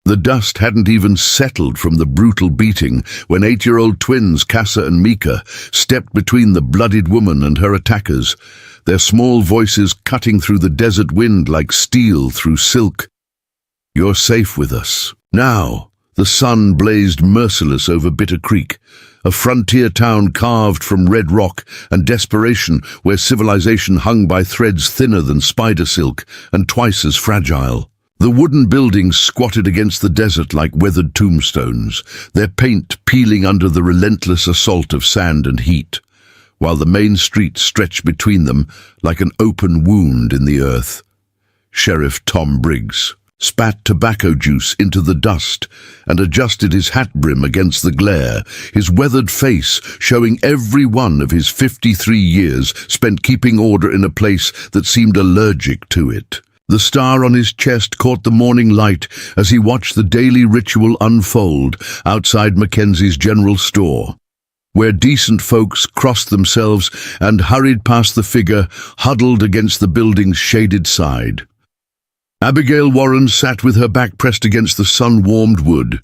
The dust hadn't even settled from the brutal beating when 8-year-old twins Casa and Mika stepped between the bloodied woman and her attackers, their small voices cutting through the desert wind like steel through silk. "You're safe with us." Now, the sun blazed merciless over Bitter Creek, a frontier town carved from red rock and desperation where civilization hung by threads thinner than spider silk and twice as fragile. The wooden buildings squatted against the desert like weathered tombstones, their paint peeling under the relentless assault of sand and heat, while the main street stretched between them like an open wound in the earth. Sheriff Tom Briggs spat tobacco juice into the dust and adjusted his hat brim against the glare, his weathered face showing every one of his 53 years spent keeping order in a place that seemed allergic to it. The star on his chest caught the morning light as he watched the daily ritual unfold outside Mackenzie's general store, where decent folks crossed themselves and hurried past the figure huddled against the building's shaded side. Abigail Warren sat with her back pressed against the sun-warmed wood,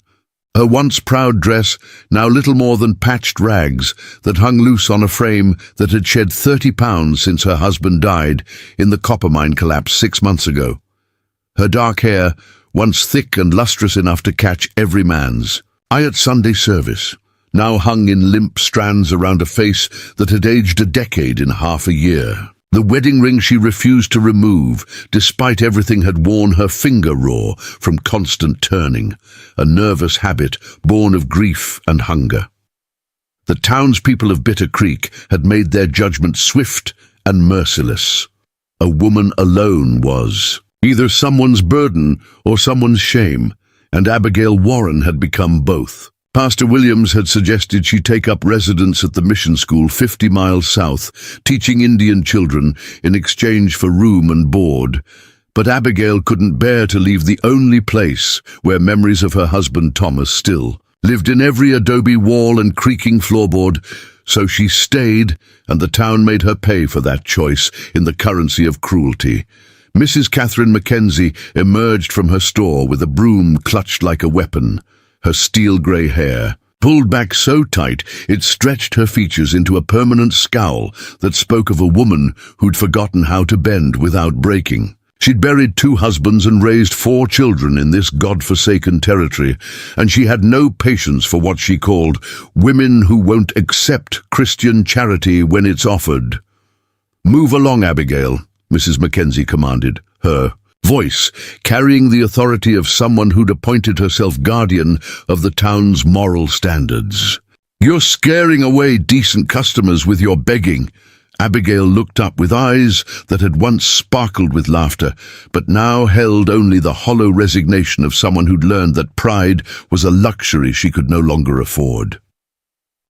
her once proud dress now little more than patched rags that hung loose on a frame that had shed 30 pounds since her husband died in the copper mine collapse 6 months ago. Her dark hair, once thick and lustrous enough to catch every man's eye at Sunday service, now hung in limp strands around a face that had aged a decade in half a year. The wedding ring she refused to remove, despite everything had worn her finger raw from constant turning, a nervous habit born of grief and hunger. The townspeople of Bitter Creek had made their judgment swift and merciless. A woman alone was either someone's burden or someone's shame, and Abigail Warren had become both. Pastor Williams had suggested she take up residence at the mission school 50 miles south, teaching Indian children in exchange for room and board. But Abigail couldn't bear to leave the only place where memories of her husband Thomas still lived in every adobe wall and creaking floorboard, so she stayed, and the town made her pay for that choice in the currency of cruelty. Mrs. Catherine Mackenzie emerged from her store with a broom clutched like a weapon, her steel-grey hair pulled back so tight it stretched her features into a permanent scowl that spoke of a woman who'd forgotten how to bend without breaking. She'd buried 2 husbands and raised 4 children in this God-forsaken territory, and she had no patience for what she called women who won't accept Christian charity when it's offered. "Move along, Abigail," Mrs. Mackenzie commanded, her voice carrying the authority of someone who'd appointed herself guardian of the town's moral standards. "You're scaring away decent customers with your begging." Abigail looked up with eyes that had once sparkled with laughter, but now held only the hollow resignation of someone who'd learned that pride was a luxury she could no longer afford.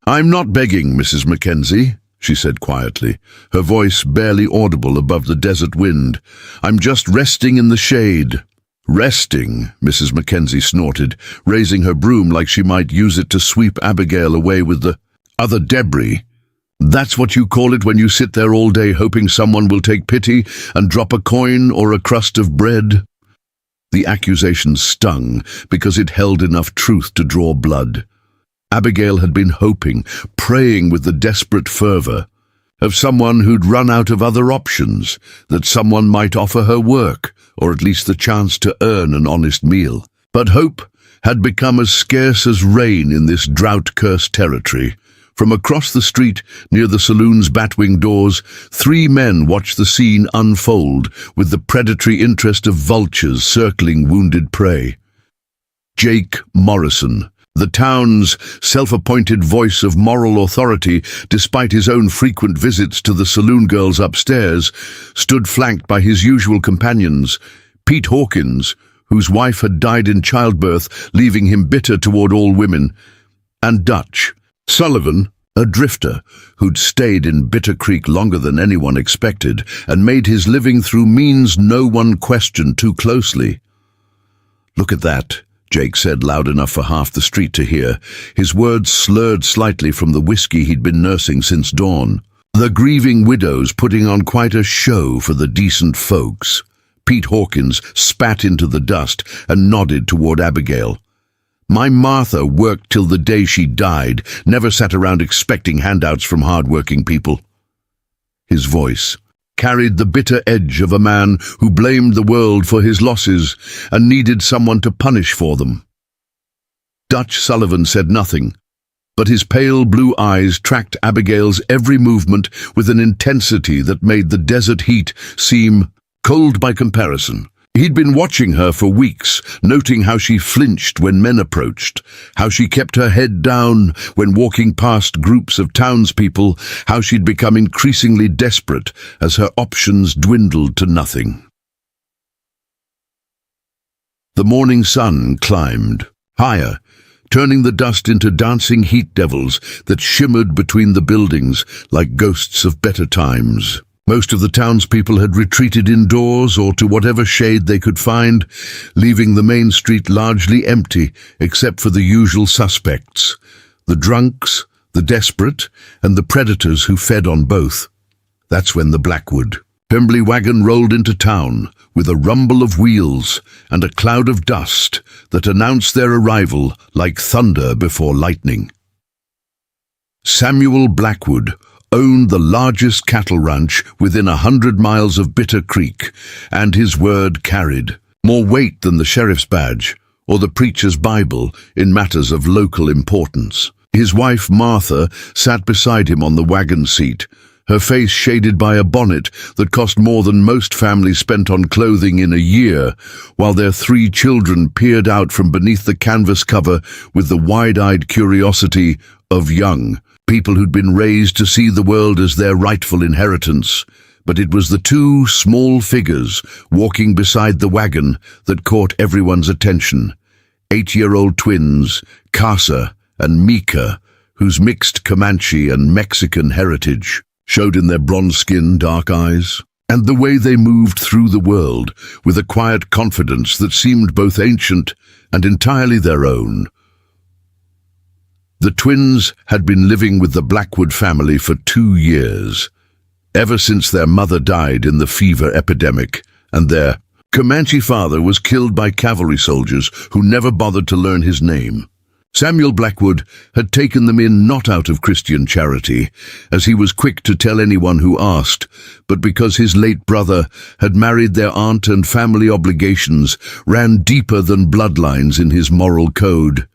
"I'm not begging, Mrs. Mackenzie," she said quietly, her voice barely audible above the desert wind. "I'm just resting in the shade." "Resting," Mrs. Mackenzie snorted, raising her broom like she might use it to sweep Abigail away with the other debris. "That's what you call it when you sit there all day hoping someone will take pity and drop a coin or a crust of bread?" The accusation stung because it held enough truth to draw blood. Abigail had been hoping, praying with the desperate fervor of someone who'd run out of other options, that someone might offer her work, or at least the chance to earn an honest meal. But hope had become as scarce as rain in this drought-cursed territory. From across the street, near the saloon's batwing doors, 3 men watched the scene unfold with the predatory interest of vultures circling wounded prey. Jake Morrison, the town's self-appointed voice of moral authority, despite his own frequent visits to the saloon girls upstairs, stood flanked by his usual companions, Pete Hawkins, whose wife had died in childbirth, leaving him bitter toward all women, and Dutch Sullivan, a drifter who'd stayed in Bitter Creek longer than anyone expected and made his living through means no one questioned too closely. "Look at that," Jake said loud enough for half the street to hear, his words slurred slightly from the whiskey he'd been nursing since dawn. "The grieving widows putting on quite a show for the decent folks." Pete Hawkins spat into the dust and nodded toward Abigail. "My Martha worked till the day she died, never sat around expecting handouts from hard-working people." His voice carried the bitter edge of a man who blamed the world for his losses and needed someone to punish for them. Dutch Sullivan said nothing, but his pale blue eyes tracked Abigail's every movement with an intensity that made the desert heat seem cold by comparison. He'd been watching her for weeks, noting how she flinched when men approached, how she kept her head down when walking past groups of townspeople, how she'd become increasingly desperate as her options dwindled to nothing. The morning sun climbed higher, turning the dust into dancing heat devils that shimmered between the buildings like ghosts of better times. Most of the townspeople had retreated indoors or to whatever shade they could find, leaving the main street largely empty except for the usual suspects: the drunks, the desperate, and the predators who fed on both. That's when the Blackwood Pemberley wagon rolled into town with a rumble of wheels and a cloud of dust that announced their arrival like thunder before lightning. Samuel Blackwood owned the largest cattle ranch within 100 miles of Bitter Creek, and his word carried more weight than the sheriff's badge or the preacher's Bible in matters of local importance. His wife Martha sat beside him on the wagon seat, her face shaded by a bonnet that cost more than most families spent on clothing in a year, while their 3 children peered out from beneath the canvas cover with the wide-eyed curiosity of young people who'd been raised to see the world as their rightful inheritance. But it was the 2 small figures walking beside the wagon that caught everyone's attention. 8-year-old twins, Casa and Mika, whose mixed Comanche and Mexican heritage showed in their bronze skin, dark eyes, and the way they moved through the world with a quiet confidence that seemed both ancient and entirely their own. The twins had been living with the Blackwood family for 2 years, ever since their mother died in the fever epidemic, and their Comanche father was killed by cavalry soldiers who never bothered to learn his name. Samuel Blackwood had taken them in not out of Christian charity, as he was quick to tell anyone who asked, but because his late brother had married their aunt and family obligations ran deeper than bloodlines in his moral code.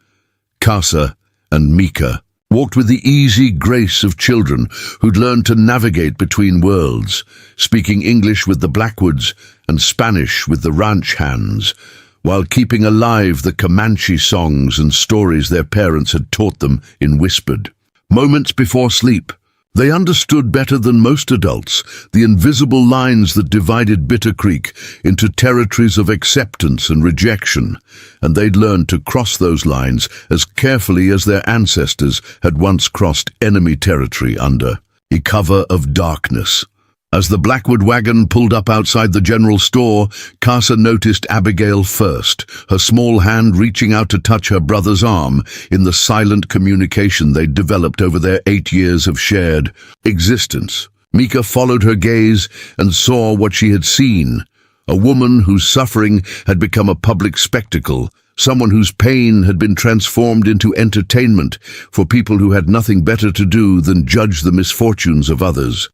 Casa and Mika walked with the easy grace of children who'd learned to navigate between worlds, speaking English with the Blackwoods and Spanish with the ranch hands, while keeping alive the Comanche songs and stories their parents had taught them in whispered moments before sleep. They understood better than most adults the invisible lines that divided Bitter Creek into territories of acceptance and rejection, and they'd learned to cross those lines as carefully as their ancestors had once crossed enemy territory under a cover of darkness. As the Blackwood wagon pulled up outside the general store, Casa noticed Abigail first, her small hand reaching out to touch her brother's arm in the silent communication they'd developed over their 8 years of shared existence. Mika followed her gaze and saw what she had seen, a woman whose suffering had become a public spectacle, someone whose pain had been transformed into entertainment for people who had nothing better to do than judge the misfortunes of others.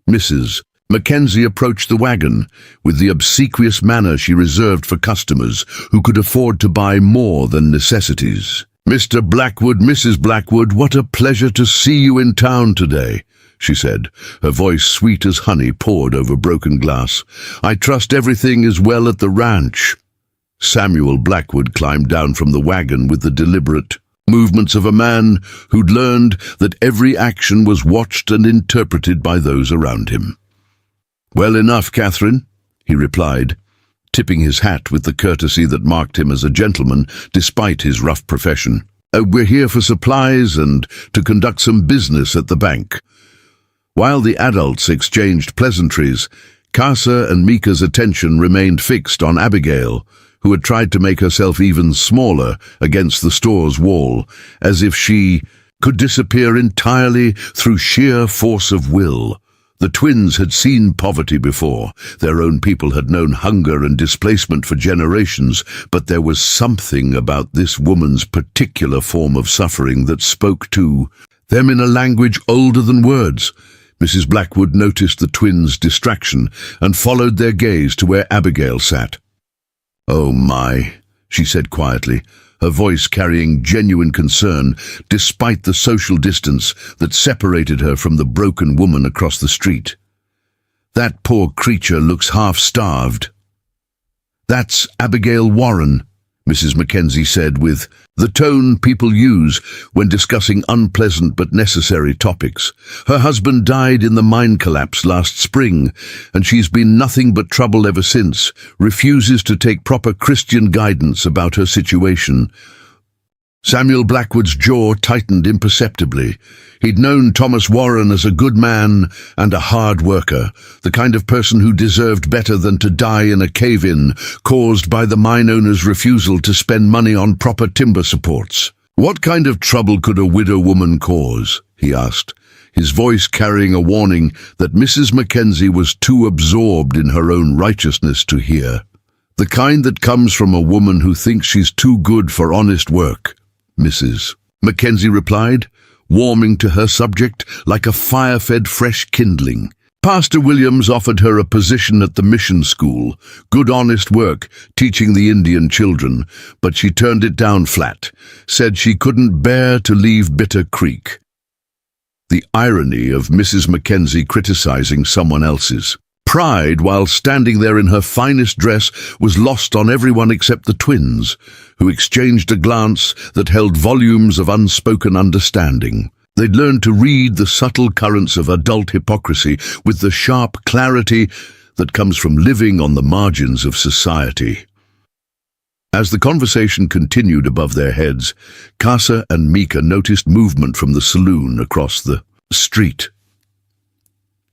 Mrs. Mackenzie approached the wagon with the obsequious manner she reserved for customers who could afford to buy more than necessities. "Mr. Blackwood, Mrs. Blackwood, what a pleasure to see you in town today," she said, her voice sweet as honey poured over broken glass. "I trust everything is well at the ranch." Samuel Blackwood climbed down from the wagon with the deliberate movements of a man who'd learned that every action was watched and interpreted by those around him. "Well enough, Catherine," he replied, tipping his hat with the courtesy that marked him as a gentleman despite his rough profession. "We're here for supplies and to conduct some business at the bank." While the adults exchanged pleasantries, Casa and Mika's attention remained fixed on Abigail, who had tried to make herself even smaller against the store's wall, as if she could disappear entirely through sheer force of will. The twins had seen poverty before. Their own people had known hunger and displacement for generations, but there was something about this woman's particular form of suffering that spoke to them in a language older than words. Mrs. Blackwood noticed the twins' distraction and followed their gaze to where Abigail sat. "Oh my," she said quietly, her voice carrying genuine concern despite the social distance that separated her from the broken woman across the street. "That poor creature looks half-starved." "That's Abigail Warren," Mrs. Mackenzie said with the tone people use when discussing unpleasant but necessary topics. "Her husband died in the mine collapse last spring, and she's been nothing but trouble ever since, refuses to take proper Christian guidance about her situation." Samuel Blackwood's jaw tightened imperceptibly. He'd known Thomas Warren as a good man and a hard worker, the kind of person who deserved better than to die in a cave-in caused by the mine owner's refusal to spend money on proper timber supports. "What kind of trouble could a widow woman cause?" he asked, his voice carrying a warning that Mrs. Mackenzie was too absorbed in her own righteousness to hear. "The kind that comes from a woman who thinks she's too good for honest work," Mrs. Mackenzie replied, warming to her subject like a fire-fed fresh kindling. "Pastor Williams offered her a position at the mission school, good honest work, teaching the Indian children, but she turned it down flat, said she couldn't bear to leave Bitter Creek." The irony of Mrs. Mackenzie criticizing someone else's pride while standing there in her finest dress was lost on everyone except the twins, who exchanged a glance that held volumes of unspoken understanding. They'd learned to read the subtle currents of adult hypocrisy with the sharp clarity that comes from living on the margins of society. As the conversation continued above their heads, Casa and Mika noticed movement from the saloon across the street.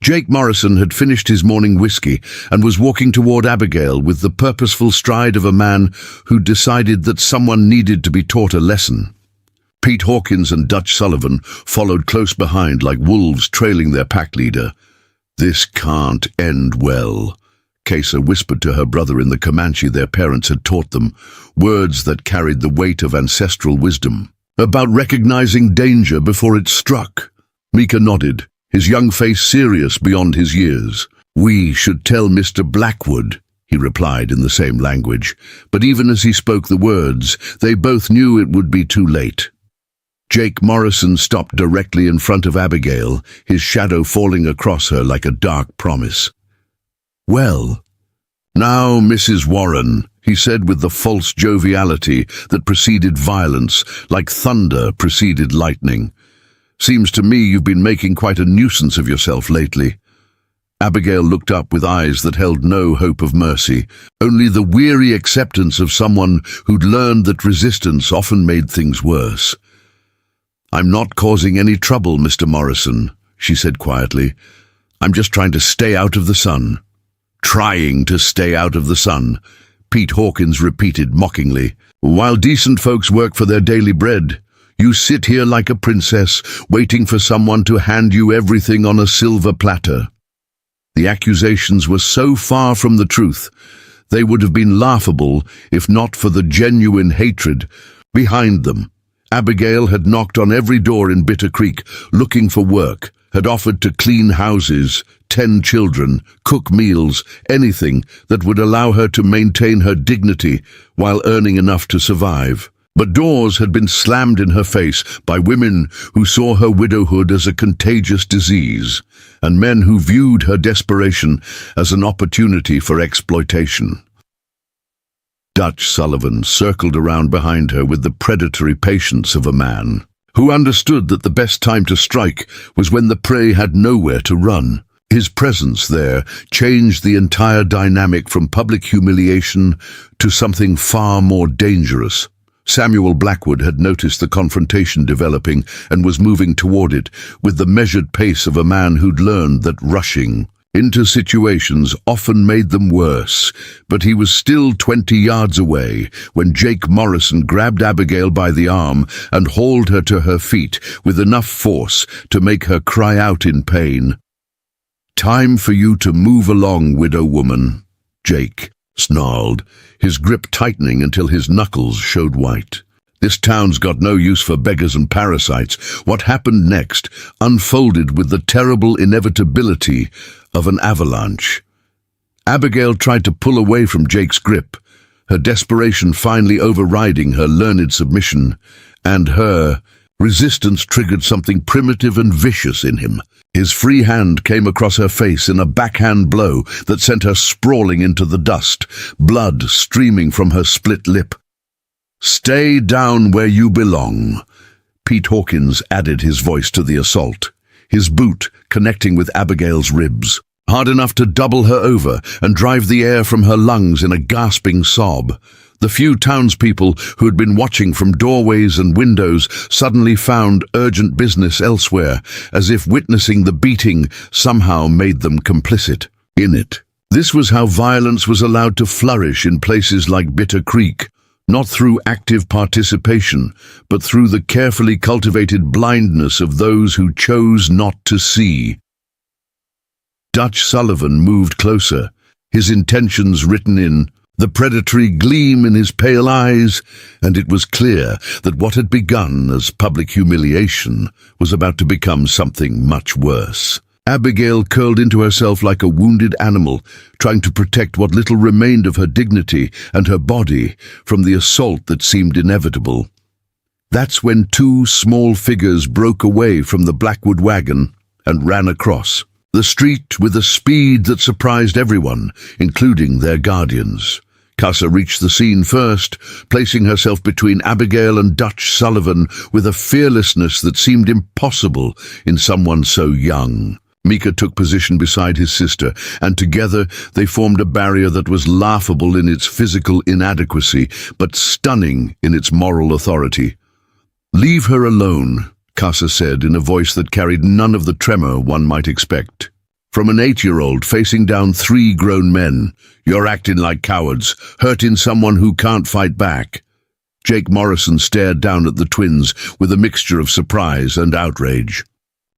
Jake Morrison had finished his morning whiskey and was walking toward Abigail with the purposeful stride of a man who decided that someone needed to be taught a lesson. Pete Hawkins and Dutch Sullivan followed close behind like wolves trailing their pack leader. "This can't end well," Casa whispered to her brother in the Comanche their parents had taught them, words that carried the weight of ancestral wisdom. "About recognizing danger before it struck." Mika nodded, his young face serious beyond his years. "We should tell Mr. Blackwood," he replied in the same language, but even as he spoke the words, they both knew it would be too late. Jake Morrison stopped directly in front of Abigail, his shadow falling across her like a dark promise. "Well, now, Mrs. Warren," he said with the false joviality that preceded violence, like thunder preceded lightning. "Seems to me you've been making quite a nuisance of yourself lately." Abigail looked up with eyes that held no hope of mercy, only the weary acceptance of someone who'd learned that resistance often made things worse. "I'm not causing any trouble, Mr. Morrison," she said quietly. "I'm just trying to stay out of the sun." "Trying to stay out of the sun," Pete Hawkins repeated mockingly. "While decent folks work for their daily bread, you sit here like a princess, waiting for someone to hand you everything on a silver platter." The accusations were so far from the truth, they would have been laughable if not for the genuine hatred behind them. Abigail had knocked on every door in Bitter Creek, looking for work, had offered to clean houses, tend children, cook meals, anything that would allow her to maintain her dignity while earning enough to survive. But doors had been slammed in her face by women who saw her widowhood as a contagious disease, and men who viewed her desperation as an opportunity for exploitation. Dutch Sullivan circled around behind her with the predatory patience of a man who understood that the best time to strike was when the prey had nowhere to run. His presence there changed the entire dynamic from public humiliation to something far more dangerous. Samuel Blackwood had noticed the confrontation developing and was moving toward it with the measured pace of a man who'd learned that rushing into situations often made them worse, but he was still 20 yards away when Jake Morrison grabbed Abigail by the arm and hauled her to her feet with enough force to make her cry out in pain. "Time for you to move along, widow woman," Jake snarled, his grip tightening until his knuckles showed white. This town's got no use for beggars and parasites. What happened next unfolded with the terrible inevitability of an avalanche. Abigail tried to pull away from Jake's grip, her desperation finally overriding her learned submission, and her resistance triggered something primitive and vicious in him. His free hand came across her face in a backhand blow that sent her sprawling into the dust, blood streaming from her split lip. "Stay down where you belong," Pete Hawkins added his voice to the assault, his boot connecting with Abigail's ribs, hard enough to double her over and drive the air from her lungs in a gasping sob. The few townspeople who had been watching from doorways and windows suddenly found urgent business elsewhere, as if witnessing the beating somehow made them complicit in it. This was how violence was allowed to flourish in places like Bitter Creek, not through active participation, but through the carefully cultivated blindness of those who chose not to see. Dutch Sullivan moved closer, his intentions written in the predatory gleam in his pale eyes, and it was clear that what had begun as public humiliation was about to become something much worse. Abigail curled into herself like a wounded animal, trying to protect what little remained of her dignity and her body from the assault that seemed inevitable. That's when two small figures broke away from the Blackwood wagon and ran across the street with a speed that surprised everyone, including their guardians. Casa reached the scene first, placing herself between Abigail and Dutch Sullivan with a fearlessness that seemed impossible in someone so young. Mika took position beside his sister, and together they formed a barrier that was laughable in its physical inadequacy, but stunning in its moral authority. "Leave her alone," Casa said in a voice that carried none of the tremor one might expect. From an 8-year-old facing down 3 grown men, "You're acting like cowards, hurting someone who can't fight back." Jake Morrison stared down at the twins with a mixture of surprise and outrage.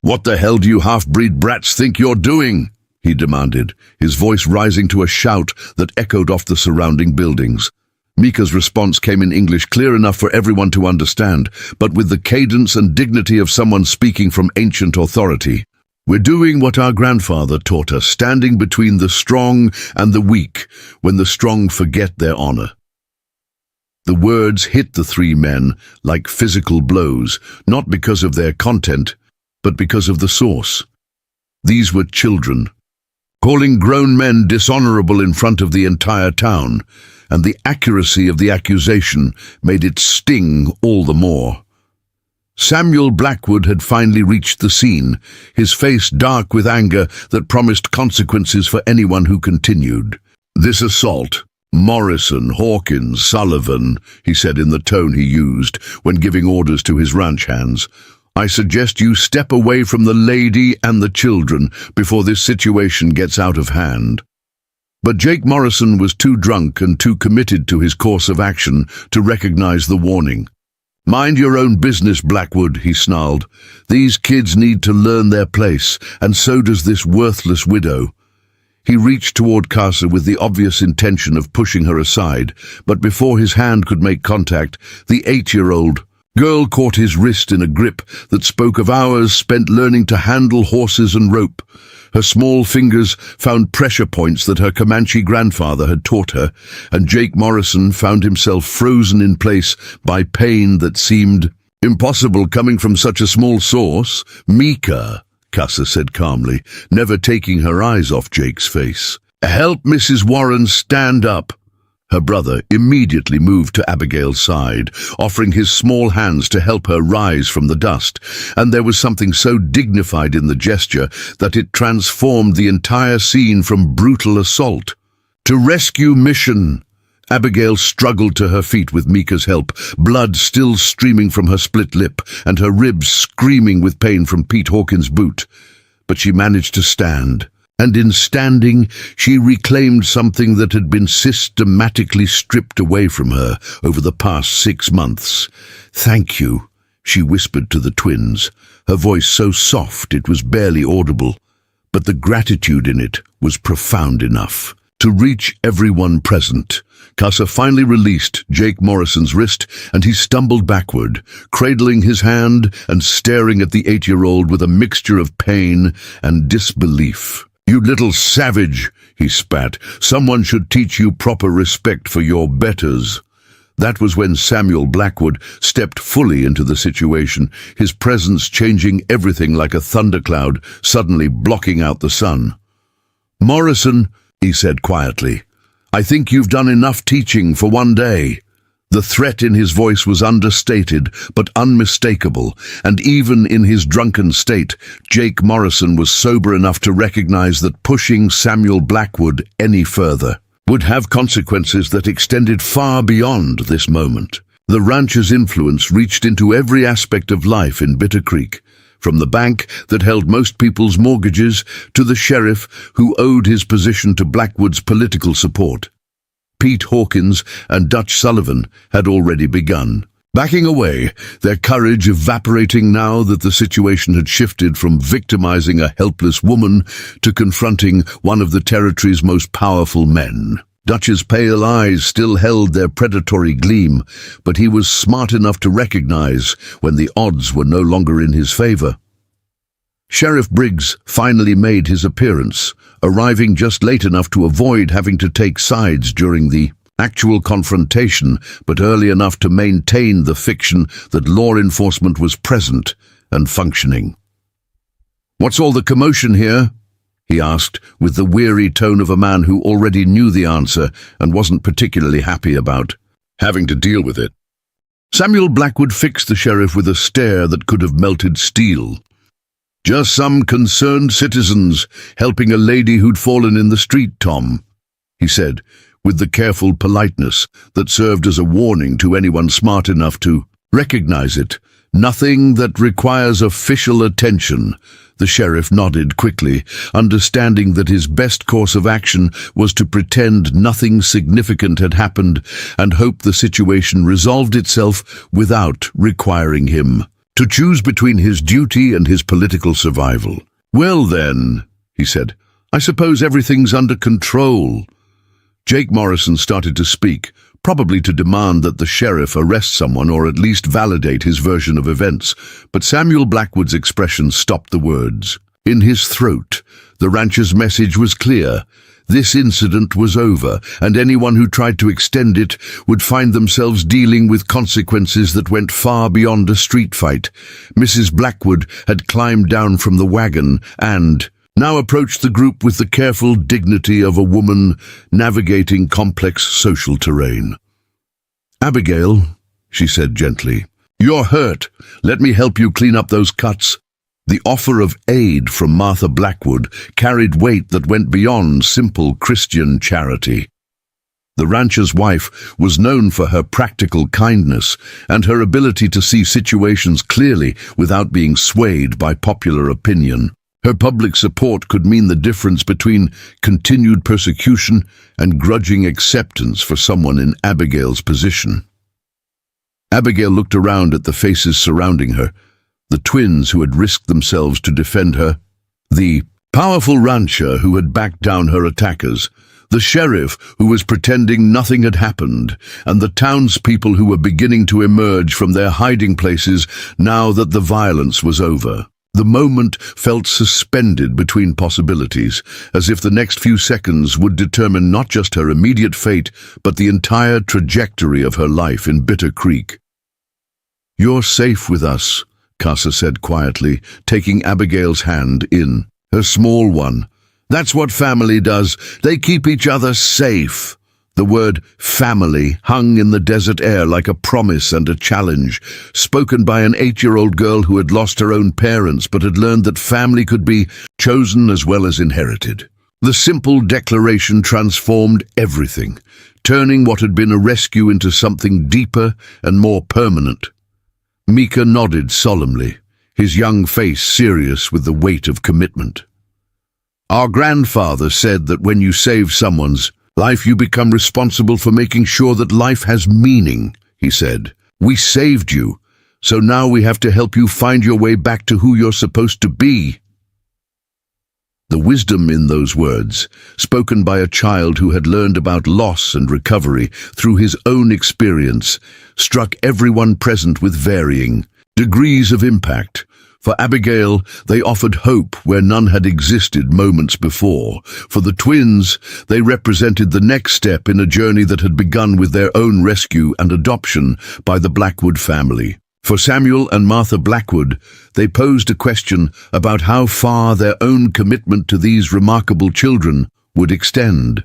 "What the hell do you half-breed brats think you're doing?" he demanded, his voice rising to a shout that echoed off the surrounding buildings. Mika's response came in English clear enough for everyone to understand, but with the cadence and dignity of someone speaking from ancient authority. "We're doing what our grandfather taught us, standing between the strong and the weak when the strong forget their honor." The words hit the 3 men like physical blows, not because of their content, but because of the source. These were children, calling grown men dishonorable in front of the entire town, and the accuracy of the accusation made it sting all the more. Samuel Blackwood had finally reached the scene, his face dark with anger that promised consequences for anyone who continued. "This assault, Morrison, Hawkins, Sullivan," he said in the tone he used when giving orders to his ranch hands, "I suggest you step away from the lady and the children before this situation gets out of hand." But Jake Morrison was too drunk and too committed to his course of action to recognize the warning. "Mind your own business, Blackwood," he snarled. "These kids need to learn their place, and so does this worthless widow." He reached toward Casa with the obvious intention of pushing her aside, but before his hand could make contact, the 8-year-old girl caught his wrist in a grip that spoke of hours spent learning to handle horses and rope. Her small fingers found pressure points that her Comanche grandfather had taught her, and Jake Morrison found himself frozen in place by pain that seemed impossible coming from such a small source. "Mika," Casa said calmly, never taking her eyes off Jake's face. "Help Mrs. Warren stand up." Her brother immediately moved to Abigail's side, offering his small hands to help her rise from the dust, and there was something so dignified in the gesture that it transformed the entire scene from brutal assault to rescue mission. Abigail struggled to her feet with Mika's help, blood still streaming from her split lip and her ribs screaming with pain from Pete Hawkins' boot. But she managed to stand. And in standing, she reclaimed something that had been systematically stripped away from her over the past 6 months. "Thank you," she whispered to the twins, her voice so soft it was barely audible. but the gratitude in it was profound enough to reach everyone present. Casa finally released Jake Morrison's wrist, and he stumbled backward, cradling his hand and staring at the 8-year-old with a mixture of pain and disbelief. "You little savage," he spat. "Someone should teach you proper respect for your betters." That was when Samuel Blackwood stepped fully into the situation, his presence changing everything like a thundercloud, suddenly blocking out the sun. "Morrison," he said quietly, "I think you've done enough teaching for one day." The threat in his voice was understated but unmistakable, and even in his drunken state, Jake Morrison was sober enough to recognize that pushing Samuel Blackwood any further would have consequences that extended far beyond this moment. The rancher's influence reached into every aspect of life in Bitter Creek, from the bank that held most people's mortgages to the sheriff who owed his position to Blackwood's political support. Pete Hawkins and Dutch Sullivan had already begun backing away, their courage evaporating now that the situation had shifted from victimizing a helpless woman to confronting one of the territory's most powerful men. Dutch's pale eyes still held their predatory gleam, but he was smart enough to recognize when the odds were no longer in his favor. Sheriff Briggs finally made his appearance, arriving just late enough to avoid having to take sides during the actual confrontation, but early enough to maintain the fiction that law enforcement was present and functioning. "What's all the commotion here?" he asked, with the weary tone of a man who already knew the answer and wasn't particularly happy about having to deal with it. Samuel Blackwood fixed the sheriff with a stare that could have melted steel. "Just some concerned citizens helping a lady who'd fallen in the street, Tom," he said, with the careful politeness that served as a warning to anyone smart enough to recognize it. "Nothing that requires official attention." The sheriff nodded quickly, understanding that his best course of action was to pretend nothing significant had happened and hope the situation resolved itself without requiring him to choose between his duty and his political survival. "Well then," he said, "I suppose everything's under control." Jake Morrison started to speak, probably to demand that the sheriff arrest someone or at least validate his version of events, but Samuel Blackwood's expression stopped the words. In his throat, the rancher's message was clear. This incident was over, and anyone who tried to extend it would find themselves dealing with consequences that went far beyond a street fight. Mrs. Blackwood had climbed down from the wagon and now approached the group with the careful dignity of a woman navigating complex social terrain. "Abigail," she said gently, "you're hurt. Let me help you clean up those cuts." The offer of aid from Martha Blackwood carried weight that went beyond simple Christian charity. The rancher's wife was known for her practical kindness and her ability to see situations clearly without being swayed by popular opinion. Her public support could mean the difference between continued persecution and grudging acceptance for someone in Abigail's position. Abigail looked around at the faces surrounding her, the twins who had risked themselves to defend her, the powerful rancher who had backed down her attackers, the sheriff who was pretending nothing had happened, and the townspeople who were beginning to emerge from their hiding places now that the violence was over. The moment felt suspended between possibilities, as if the next few seconds would determine not just her immediate fate, but the entire trajectory of her life in Bitter Creek. "You're safe with us," Casa said quietly, taking Abigail's hand in her small one. "That's what family does. They keep each other safe." The word family hung in the desert air like a promise and a challenge, spoken by an 8-year-old girl who had lost her own parents but had learned that family could be chosen as well as inherited. The simple declaration transformed everything, turning what had been a rescue into something deeper and more permanent. Mika nodded solemnly, his young face serious with the weight of commitment. "Our grandfather said that when you save someone's life, you become responsible for making sure that life has meaning," he said. "We saved you, so now we have to help you find your way back to who you're supposed to be." The wisdom in those words, spoken by a child who had learned about loss and recovery through his own experience, struck everyone present with varying degrees of impact. For Abigail, they offered hope where none had existed moments before. For the twins, they represented the next step in a journey that had begun with their own rescue and adoption by the Blackwood family. For Samuel and Martha Blackwood, they posed a question about how far their own commitment to these remarkable children would extend.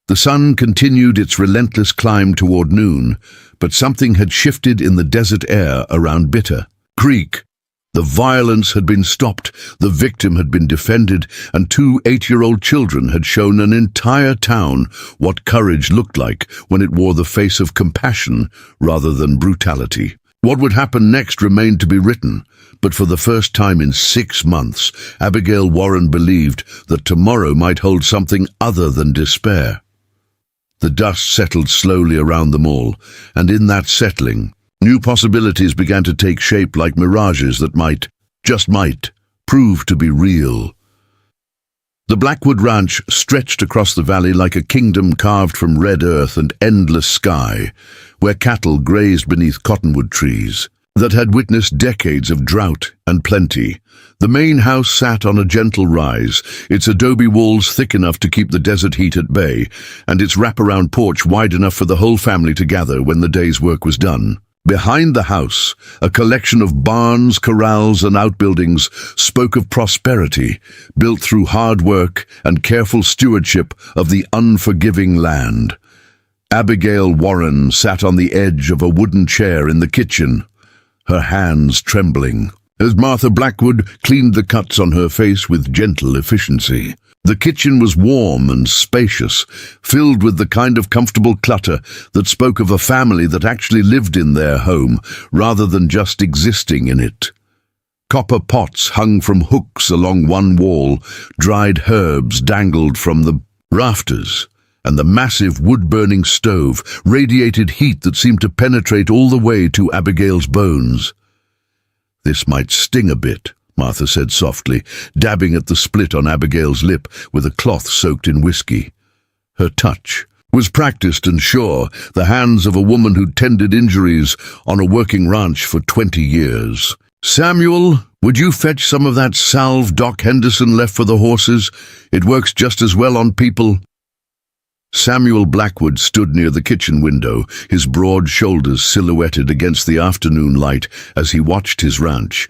The sun continued its relentless climb toward noon, but something had shifted in the desert air around Bitter Creek. The violence had been stopped, the victim had been defended, and 2 8-year-old children had shown an entire town what courage looked like when it wore the face of compassion rather than brutality. What would happen next remained to be written, but for the first time in 6 months, Abigail Warren believed that tomorrow might hold something other than despair. The dust settled slowly around them all, and in that settling, new possibilities began to take shape like mirages that might, just might, prove to be real. The Blackwood Ranch stretched across the valley like a kingdom carved from red earth and endless sky, where cattle grazed beneath cottonwood trees that had witnessed decades of drought and plenty. The main house sat on a gentle rise, its adobe walls thick enough to keep the desert heat at bay, and its wraparound porch wide enough for the whole family to gather when the day's work was done. Behind the house, a collection of barns, corrals, and outbuildings spoke of prosperity, built through hard work and careful stewardship of the unforgiving land. Abigail Warren sat on the edge of a wooden chair in the kitchen, her hands trembling, as Martha Blackwood cleaned the cuts on her face with gentle efficiency. The kitchen was warm and spacious, filled with the kind of comfortable clutter that spoke of a family that actually lived in their home rather than just existing in it. Copper pots hung from hooks along one wall, dried herbs dangled from the rafters, and the massive wood-burning stove radiated heat that seemed to penetrate all the way to Abigail's bones. "This might sting a bit," Martha said softly, dabbing at the split on Abigail's lip with a cloth soaked in whiskey. Her touch was practiced and sure, the hands of a woman who'd tended injuries on a working ranch for 20 years. "Samuel, would you fetch some of that salve Doc Henderson left for the horses? It works just as well on people." Samuel Blackwood stood near the kitchen window, his broad shoulders silhouetted against the afternoon light as he watched his ranch.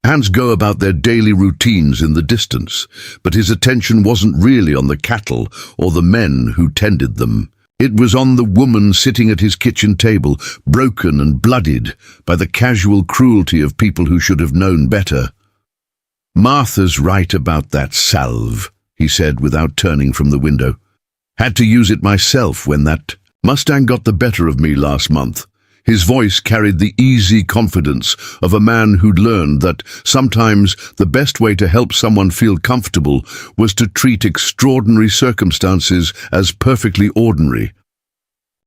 Hands go about their daily routines in the distance, but his attention wasn't really on the cattle or the men who tended them. It was on the woman sitting at his kitchen table, broken and bloodied by the casual cruelty of people who should have known better. "Martha's right about that salve," he said without turning from the window. "Had to use it myself when that Mustang got the better of me last month." His voice carried the easy confidence of a man who'd learned that sometimes the best way to help someone feel comfortable was to treat extraordinary circumstances as perfectly ordinary.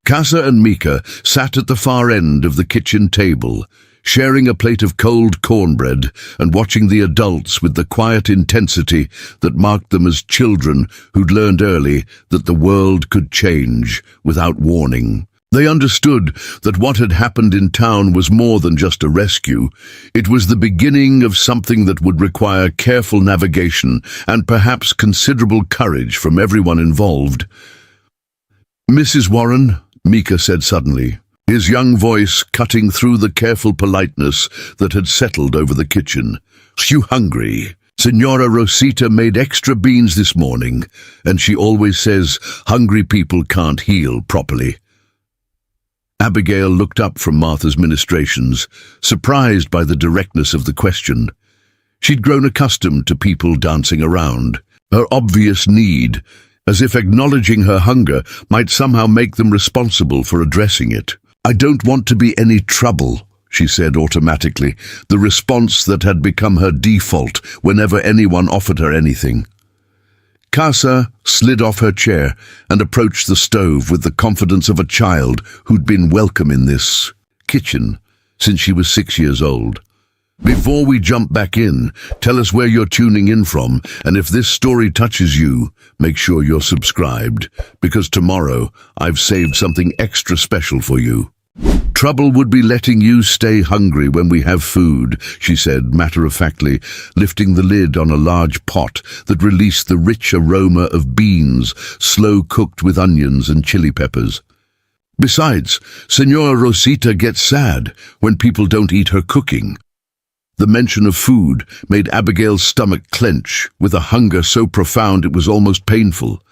Casa and Mika sat at the far end of the kitchen table, sharing a plate of cold cornbread and watching the adults with the quiet intensity that marked them as children who'd learned early that the world could change without warning. They understood that what had happened in town was more than just a rescue. It was the beginning of something that would require careful navigation and perhaps considerable courage from everyone involved. "Mrs. Warren," Mika said suddenly, his young voice cutting through the careful politeness that had settled over the kitchen. "You hungry? Senora Rosita made extra beans this morning, and she always says hungry people can't heal properly." Abigail looked up from Martha's ministrations, surprised by the directness of the question. She'd grown accustomed to people dancing around, her obvious need, as if acknowledging her hunger might somehow make them responsible for addressing it. "I don't want to be any trouble," she said automatically, the response that had become her default whenever anyone offered her anything. Casa slid off her chair and approached the stove with the confidence of a child who'd been welcome in this kitchen since she was 6 years old. Before we jump back in, tell us where you're tuning in from, and if this story touches you, make sure you're subscribed, because tomorrow I've saved something extra special for you. Trouble would be letting you stay hungry when we have food, she said matter-of-factly, lifting the lid on a large pot that released the rich aroma of beans, slow-cooked with onions and chili peppers. Besides, Senora Rosita gets sad when people don't eat her cooking. The mention of food made Abigail's stomach clench, with a hunger so profound it was almost painful.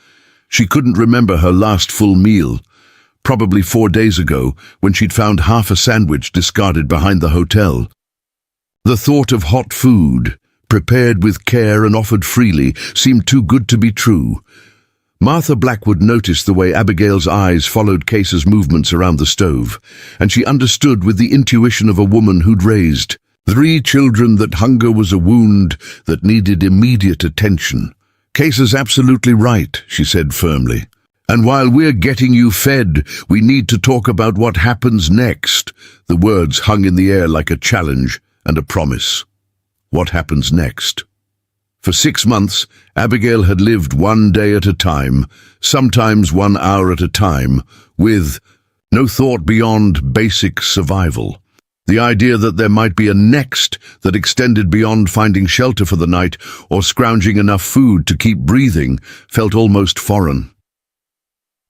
She couldn't remember her last full meal, probably 4 days ago, when she'd found half a sandwich discarded behind the hotel. The thought of hot food, prepared with care and offered freely, seemed too good to be true. Martha Blackwood noticed the way Abigail's eyes followed Case's movements around the stove, and she understood with the intuition of a woman who'd raised 3 children that hunger was a wound that needed immediate attention. Case is absolutely right, she said firmly. And while we're getting you fed, we need to talk about what happens next. The words hung in the air like a challenge and a promise. What happens next? For 6 months, Abigail had lived 1 day at a time, sometimes 1 hour at a time, with no thought beyond basic survival. The idea that there might be a next that extended beyond finding shelter for the night or scrounging enough food to keep breathing felt almost foreign.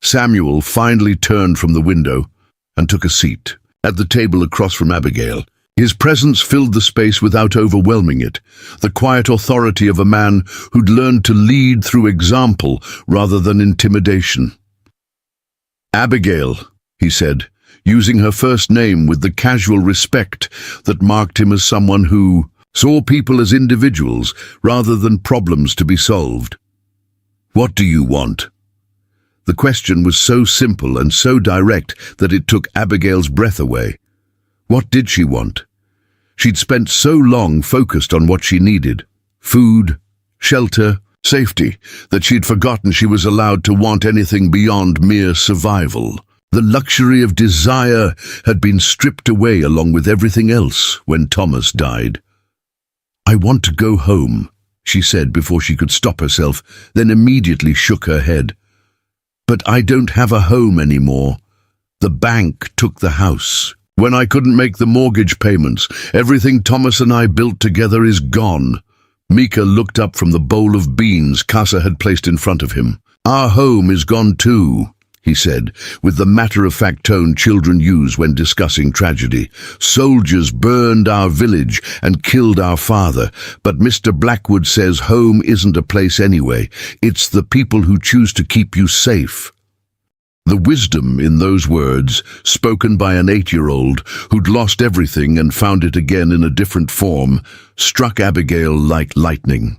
Samuel finally turned from the window and took a seat at the table across from Abigail. His presence filled the space without overwhelming it, the quiet authority of a man who'd learned to lead through example rather than intimidation. "Abigail," he said, using her first name with the casual respect that marked him as someone who saw people as individuals rather than problems to be solved. "What do you want?" The question was so simple and so direct that it took Abigail's breath away. What did she want? She'd spent so long focused on what she needed: food, shelter, safety, that she'd forgotten she was allowed to want anything beyond mere survival. The luxury of desire had been stripped away along with everything else when Thomas died. "I want to go home," she said before she could stop herself, then immediately shook her head. "But I don't have a home anymore. The bank took the house. When I couldn't make the mortgage payments, everything Thomas and I built together is gone." Mika looked up from the bowl of beans Casa had placed in front of him. "Our home is gone too," he said, with the matter-of-fact tone children use when discussing tragedy. "Soldiers burned our village and killed our father, but Mr. Blackwood says home isn't a place anyway. It's the people who choose to keep you safe." The wisdom in those words, spoken by an 8-year-old who'd lost everything and found it again in a different form, struck Abigail like lightning.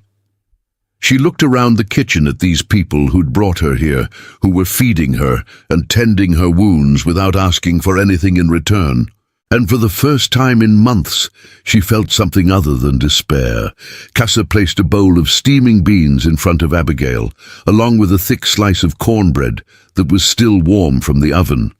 She looked around the kitchen at these people who'd brought her here, who were feeding her and tending her wounds without asking for anything in return. And for the first time in months, she felt something other than despair. Casa placed a bowl of steaming beans in front of Abigail, along with a thick slice of cornbread that was still warm from the oven.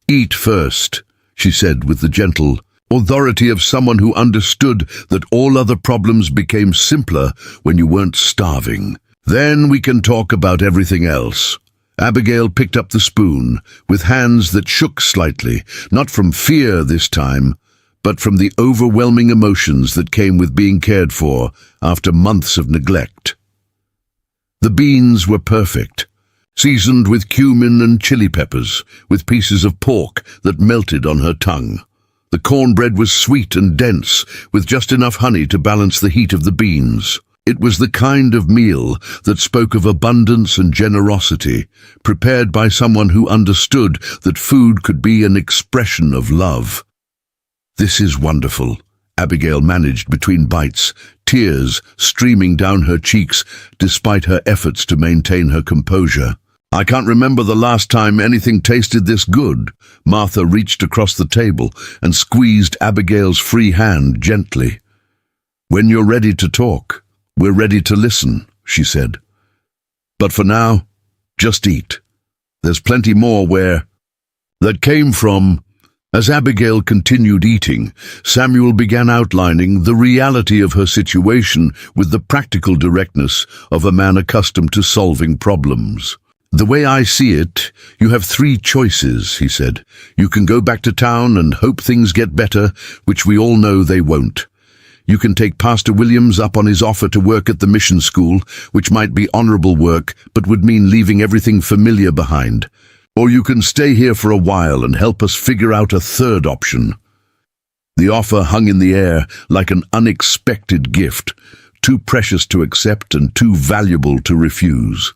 "Eat first," she said with the gentle authority of someone who understood that all other problems became simpler when you weren't starving. "Then we can talk about everything else." Abigail picked up the spoon, with hands that shook slightly, not from fear this time, but from the overwhelming emotions that came with being cared for after months of neglect. The beans were perfect, seasoned with cumin and chili peppers, with pieces of pork that melted on her tongue. The cornbread was sweet and dense, with just enough honey to balance the heat of the beans. It was the kind of meal that spoke of abundance and generosity, prepared by someone who understood that food could be an expression of love. "This is wonderful," Abigail managed between bites, tears streaming down her cheeks despite her efforts to maintain her composure. "I can't remember the last time anything tasted this good." Martha reached across the table and squeezed Abigail's free hand gently. "When you're ready to talk, we're ready to listen," she said. "But for now, just eat. There's plenty more where that came from," As Abigail continued eating, Samuel began outlining the reality of her situation with the practical directness of a man accustomed to solving problems. "The way I see it, you have three choices," he said. "You can go back to town and hope things get better, which we all know they won't. You can take Pastor Williams up on his offer to work at the mission school, which might be honorable work, but would mean leaving everything familiar behind. Or you can stay here for a while and help us figure out a third option." The offer hung in the air like an unexpected gift, too precious to accept and too valuable to refuse.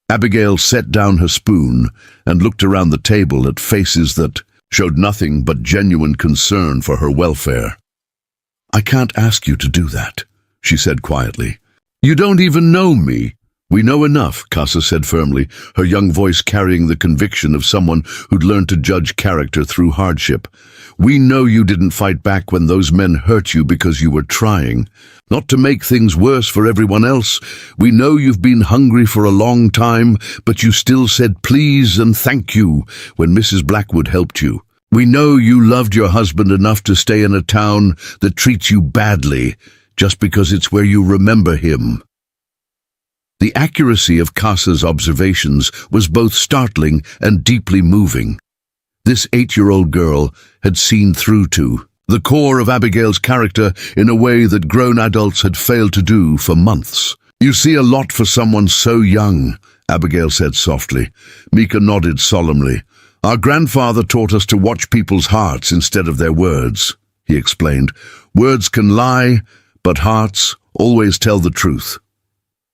Abigail set down her spoon and looked around the table at faces that showed nothing but genuine concern for her welfare. "I can't ask you to do that," she said quietly. "You don't even know me." "We know enough," Casa said firmly, her young voice carrying the conviction of someone who'd learned to judge character through hardship. "We know you didn't fight back when those men hurt you because you were trying. Not to make things worse for everyone else. We know you've been hungry for a long time, but you still said please and thank you when Mrs. Blackwood helped you. We know you loved your husband enough to stay in a town that treats you badly, just because it's where you remember him." The accuracy of Casa's observations was both startling and deeply moving. This 8-year-old girl had seen through to the core of Abigail's character in a way that grown adults had failed to do for months. "You see a lot for someone so young," Abigail said softly. Mika nodded solemnly. "Our grandfather taught us to watch people's hearts instead of their words," he explained. "Words can lie, but hearts always tell the truth.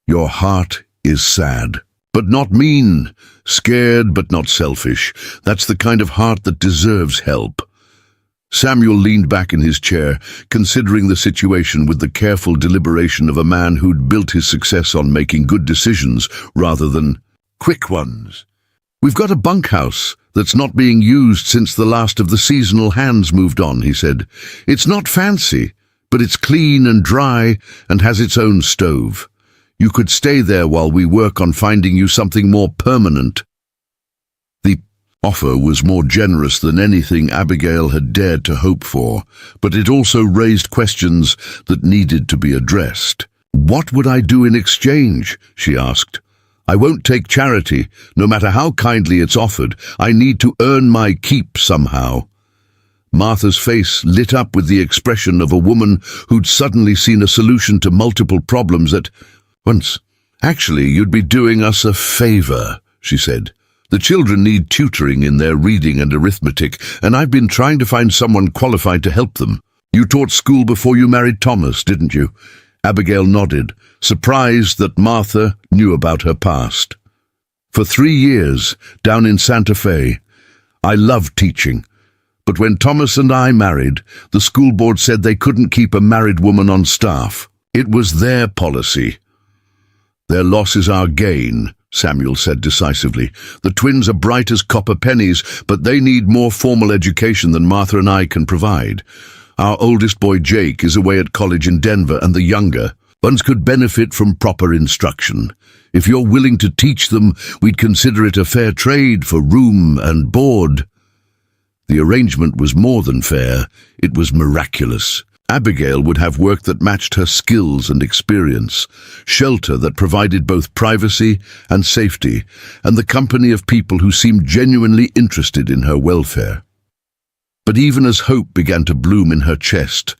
Your heart is sad, but not mean, scared but not selfish. That's the kind of heart that deserves help." Samuel leaned back in his chair, considering the situation with the careful deliberation of a man who'd built his success on making good decisions rather than quick ones. "We've got a bunkhouse that's not being used since the last of the seasonal hands moved on," he said. "It's not fancy, but it's clean and dry and has its own stove. You could stay there while we work on finding you something more permanent." The offer was more generous than anything Abigail had dared to hope for, but it also raised questions that needed to be addressed. "What would I do in exchange?" she asked. "I won't take charity, no matter how kindly it's offered. I need to earn my keep somehow." Martha's face lit up with the expression of a woman who'd suddenly seen a solution to multiple problems at once. "Actually, you'd be doing us a favor," she said. "The children need tutoring in their reading and arithmetic, and I've been trying to find someone qualified to help them. You taught school before you married Thomas, didn't you?" Abigail nodded, surprised that Martha knew about her past. "For 3 years, down in Santa Fe. I loved teaching. But when Thomas and I married, the school board said they couldn't keep a married woman on staff. It was their policy." "Their loss is our gain," Samuel said decisively. "The twins are bright as copper pennies, but they need more formal education than Martha and I can provide. Our oldest boy, Jake, is away at college in Denver, and the younger ones could benefit from proper instruction. If you're willing to teach them, we'd consider it a fair trade for room and board." The arrangement was more than fair. It was miraculous. Abigail would have work that matched her skills and experience, shelter that provided both privacy and safety, and the company of people who seemed genuinely interested in her welfare. But even as hope began to bloom in her chest,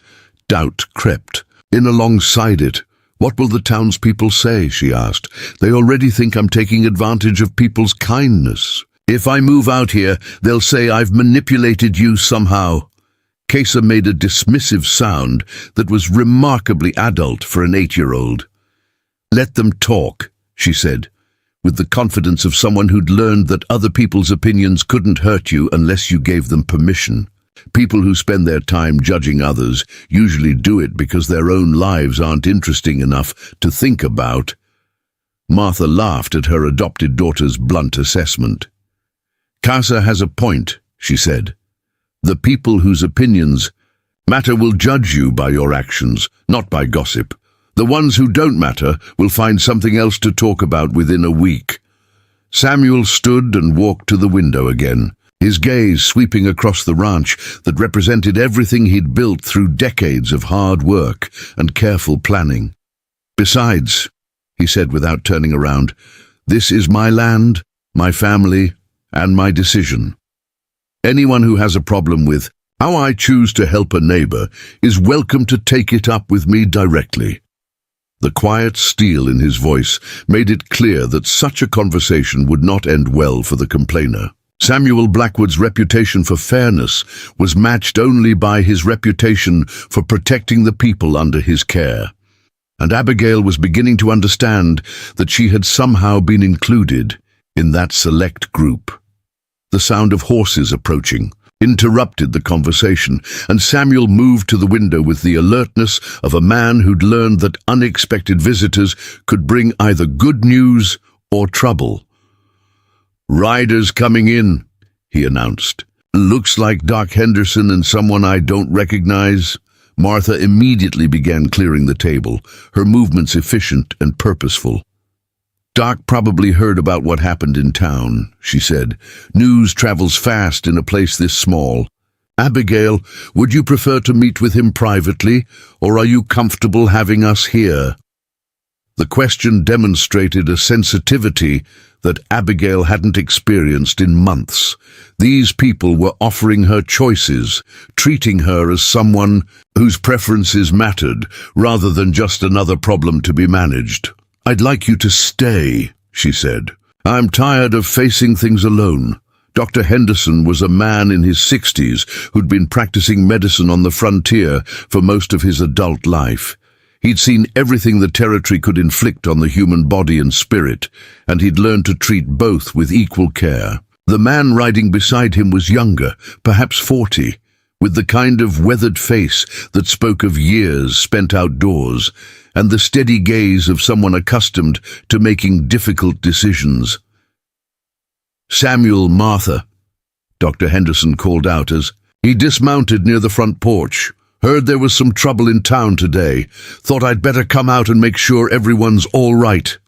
doubt crept in alongside it. "What will the townspeople say?" she asked. "They already think I'm taking advantage of people's kindness. If I move out here, they'll say I've manipulated you somehow." Casa made a dismissive sound that was remarkably adult for an 8-year-old. "Let them talk," she said, with the confidence of someone who'd learned that other people's opinions couldn't hurt you unless you gave them permission. People who spend their time judging others usually do it because their own lives aren't interesting enough to think about. Martha laughed at her adopted daughter's blunt assessment. "Casa has a point," she said. "The people whose opinions matter will judge you by your actions, not by gossip. The ones who don't matter will find something else to talk about within a week." Samuel stood and walked to the window again. his gaze sweeping across the ranch that represented everything he'd built through decades of hard work and careful planning. "Besides," he said without turning around, "this is my land, my family, and my decision. Anyone who has a problem with how I choose to help a neighbor is welcome to take it up with me directly." The quiet steel in his voice made it clear that such a conversation would not end well for the complainer. Samuel Blackwood's reputation for fairness was matched only by his reputation for protecting the people under his care. And Abigail was beginning to understand that she had somehow been included in that select group. The sound of horses approaching interrupted the conversation, and Samuel moved to the window with the alertness of a man who'd learned that unexpected visitors could bring either good news or trouble. "Riders coming in," he announced. "Looks like Doc Henderson and someone I don't recognize." Martha immediately began clearing the table, her movements efficient and purposeful. "Doc probably heard about what happened in town," she said. "News travels fast in a place this small. Abigail, would you prefer to meet with him privately, or are you comfortable having us here?" The question demonstrated a sensitivity that Abigail hadn't experienced in months. These people were offering her choices, treating her as someone whose preferences mattered, rather than just another problem to be managed. "I'd like you to stay," she said. "I'm tired of facing things alone." Dr. Henderson was a man in his 60s who'd been practicing medicine on the frontier for most of his adult life. He'd seen everything the territory could inflict on the human body and spirit, and he'd learned to treat both with equal care. The man riding beside him was younger, perhaps 40, with the kind of weathered face that spoke of years spent outdoors, and the steady gaze of someone accustomed to making difficult decisions. "Samuel, Martha," Dr. Henderson called out as he dismounted near the front porch. "Heard there was some trouble in town today. Thought I'd better come out and make sure everyone's all right."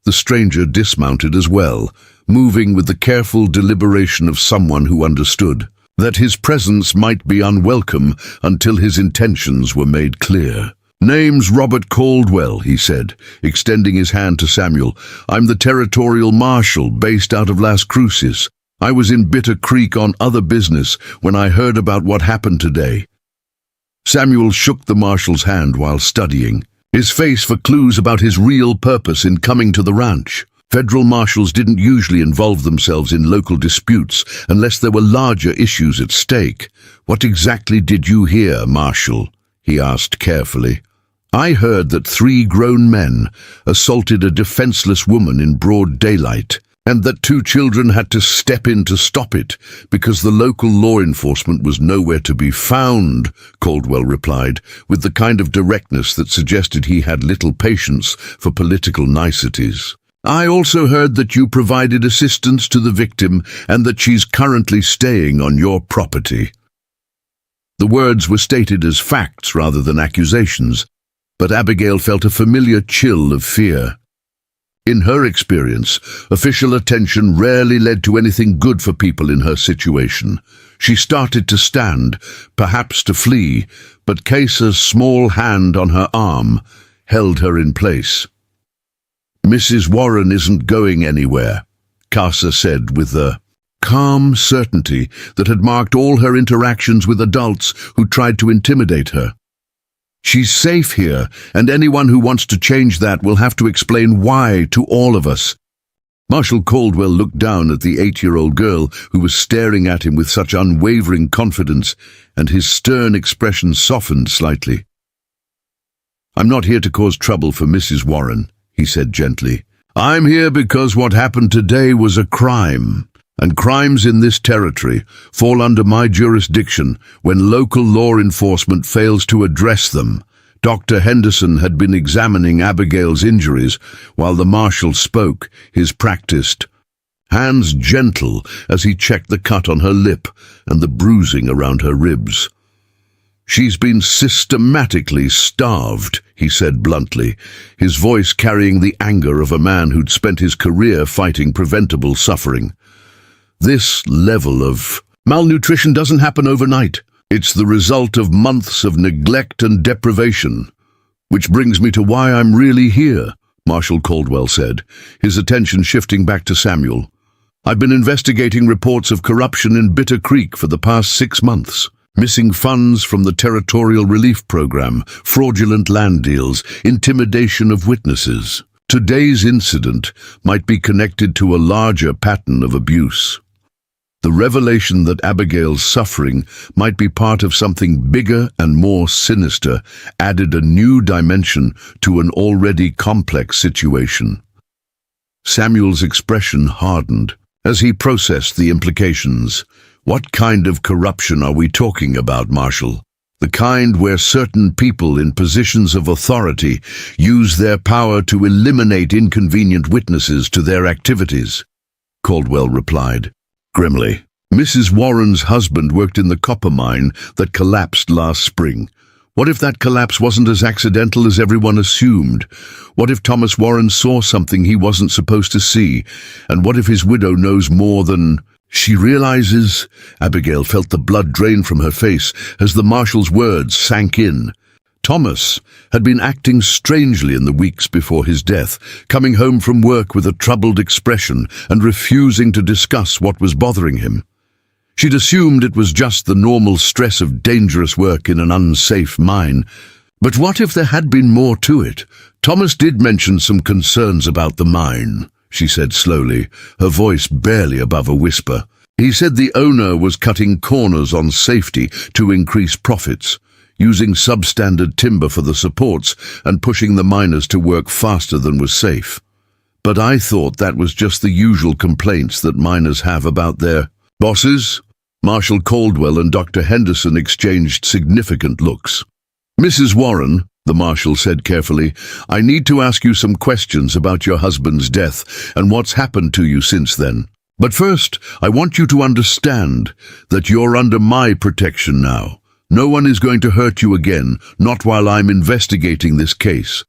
The stranger dismounted as well, moving with the careful deliberation of someone who understood that his presence might be unwelcome until his intentions were made clear. "Name's Robert Caldwell," he said, extending his hand to Samuel. "I'm the territorial marshal based out of Las Cruces. I was in Bitter Creek on other business when I heard about what happened today." Samuel shook the marshal's hand while studying his face for clues about his real purpose in coming to the ranch. Federal marshals didn't usually involve themselves in local disputes unless there were larger issues at stake. "What exactly did you hear, Marshal?" he asked carefully. "I heard that 3 grown men assaulted a defenseless woman in broad daylight, and that 2 children had to step in to stop it because the local law enforcement was nowhere to be found," Caldwell replied, with the kind of directness that suggested he had little patience for political niceties. "I also heard that you provided assistance to the victim and that she's currently staying on your property." The words were stated as facts rather than accusations, but Abigail felt a familiar chill of fear. In her experience, official attention rarely led to anything good for people in her situation. She started to stand, perhaps to flee, but Casa's small hand on her arm held her in place. "Mrs. Warren isn't going anywhere," Casa said with the calm certainty that had marked all her interactions with adults who tried to intimidate her. "She's safe here, and anyone who wants to change that will have to explain why to all of us." Marshal Caldwell looked down at the 8-year-old girl who was staring at him with such unwavering confidence, and his stern expression softened slightly. "I'm not here to cause trouble for Mrs. Warren," he said gently. "I'm here because what happened today was a crime. And crimes in this territory fall under my jurisdiction when local law enforcement fails to address them." Dr. Henderson had been examining Abigail's injuries while the marshal spoke, his practiced hands gentle as he checked the cut on her lip and the bruising around her ribs. "She's been systematically starved," he said bluntly, his voice carrying the anger of a man who'd spent his career fighting preventable suffering. This level of malnutrition doesn't happen overnight. It's the result of months of neglect and deprivation. Which brings me to why I'm really here, Marshal Caldwell said, his attention shifting back to Samuel. I've been investigating reports of corruption in Bitter Creek for the past 6 months. Missing funds from the Territorial Relief Program, fraudulent land deals, intimidation of witnesses. Today's incident might be connected to a larger pattern of abuse. The revelation that Abigail's suffering might be part of something bigger and more sinister added a new dimension to an already complex situation. Samuel's expression hardened as he processed the implications. What kind of corruption are we talking about, Marshal? The kind where certain people in positions of authority use their power to eliminate inconvenient witnesses to their activities, Caldwell replied. Grimly, Mrs. Warren's husband worked in the copper mine that collapsed last spring. What if that collapse wasn't as accidental as everyone assumed? What if Thomas Warren saw something he wasn't supposed to see? And what if his widow knows more than she realizes? Abigail felt the blood drain from her face as the marshal's words sank in. Thomas had been acting strangely in the weeks before his death, coming home from work with a troubled expression and refusing to discuss what was bothering him. She'd assumed it was just the normal stress of dangerous work in an unsafe mine. But what if there had been more to it? Thomas did mention some concerns about the mine, she said slowly, her voice barely above a whisper. He said the owner was cutting corners on safety to increase profits, using substandard timber for the supports and pushing the miners to work faster than was safe. But I thought that was just the usual complaints that miners have about their bosses. Marshal Caldwell and Dr. Henderson exchanged significant looks. Mrs. Warren, the marshal said carefully, I need to ask you some questions about your husband's death and what's happened to you since then. But first, I want you to understand that you're under my protection now. No one is going to hurt you again, not while I'm investigating this case.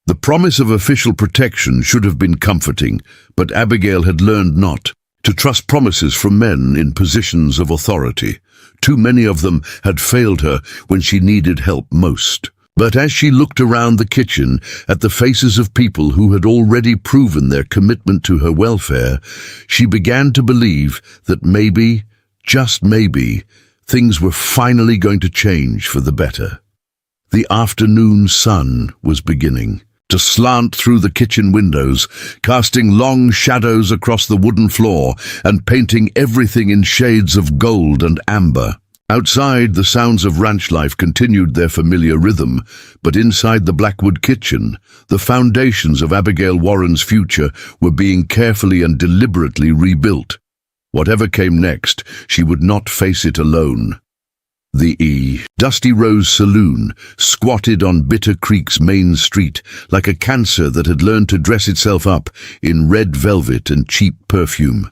The promise of official protection should have been comforting, but Abigail had learned not to trust promises from men in positions of authority. Too many of them had failed her when she needed help most. But as she looked around the kitchen at the faces of people who had already proven their commitment to her welfare, she began to believe that maybe, just maybe, things were finally going to change for the better. The afternoon sun was beginning to slant through the kitchen windows, casting long shadows across the wooden floor and painting everything in shades of gold and amber. Outside, the sounds of ranch life continued their familiar rhythm, but inside the Blackwood kitchen, the foundations of Abigail Warren's future were being carefully and deliberately rebuilt. Whatever came next, she would not face it alone. The Dusty Rose Saloon squatted on Bitter Creek's main street like a cancer that had learned to dress itself up in red velvet and cheap perfume.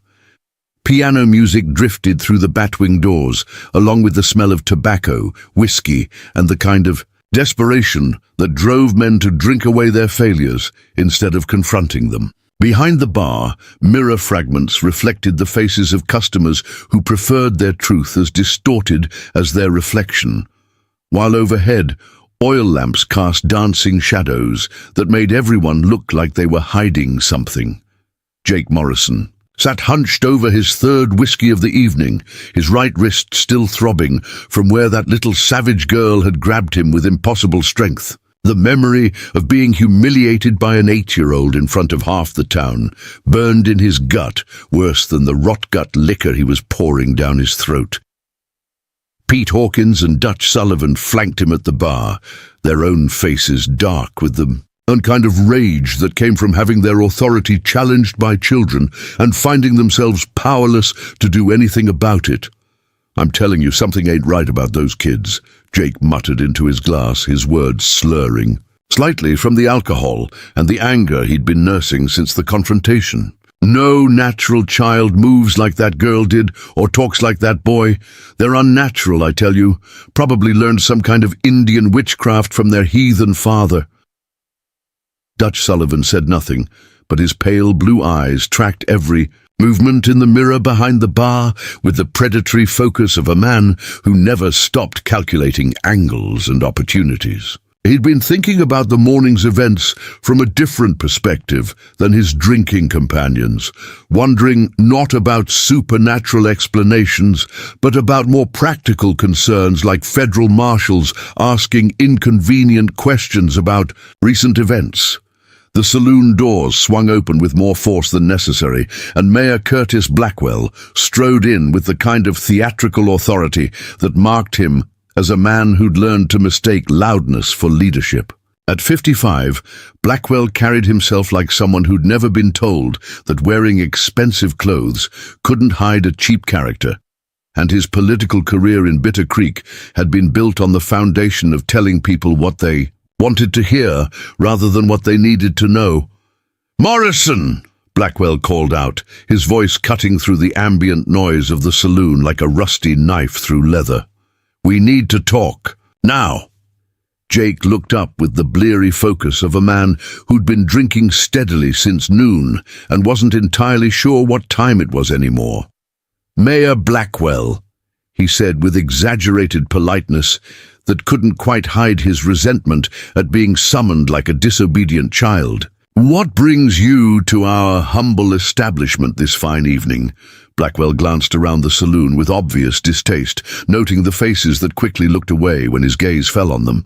Piano music drifted through the batwing doors, along with the smell of tobacco, whiskey, and the kind of desperation that drove men to drink away their failures instead of confronting them. Behind the bar, mirror fragments reflected the faces of customers who preferred their truth as distorted as their reflection, while overhead, oil lamps cast dancing shadows that made everyone look like they were hiding something. Jake Morrison sat hunched over his third whiskey of the evening, his right wrist still throbbing from where that little savage girl had grabbed him with impossible strength. The memory of being humiliated by an 8-year-old in front of half the town burned in his gut worse than the rot-gut liquor he was pouring down his throat. Pete Hawkins and Dutch Sullivan flanked him at the bar, their own faces dark with the kind of rage that came from having their authority challenged by children and finding themselves powerless to do anything about it. I'm telling you, something ain't right about those kids, Jake muttered into his glass, his words slurring slightly from the alcohol and the anger he'd been nursing since the confrontation. No natural child moves like that girl did or talks like that boy. They're unnatural, I tell you. Probably learned some kind of Indian witchcraft from their heathen father. Dutch Sullivan said nothing, but his pale blue eyes tracked every Movement in the mirror behind the bar, with the predatory focus of a man who never stopped calculating angles and opportunities. He'd been thinking about the morning's events from a different perspective than his drinking companions, wondering not about supernatural explanations, but about more practical concerns like federal marshals asking inconvenient questions about recent events. The saloon doors swung open with more force than necessary, and Mayor Curtis Blackwell strode in with the kind of theatrical authority that marked him as a man who'd learned to mistake loudness for leadership. At 55, Blackwell carried himself like someone who'd never been told that wearing expensive clothes couldn't hide a cheap character, and his political career in Bitter Creek had been built on the foundation of telling people what they wanted to hear rather than what they needed to know. "Morrison!" Blackwell called out, his voice cutting through the ambient noise of the saloon like a rusty knife through leather. "We need to talk. Now." Jake looked up with the bleary focus of a man who'd been drinking steadily since noon and wasn't entirely sure what time it was anymore. "Mayor Blackwell," he said with exaggerated politeness that couldn't quite hide his resentment at being summoned like a disobedient child. "What brings you to our humble establishment this fine evening?" Blackwell glanced around the saloon with obvious distaste, noting the faces that quickly looked away when his gaze fell on them.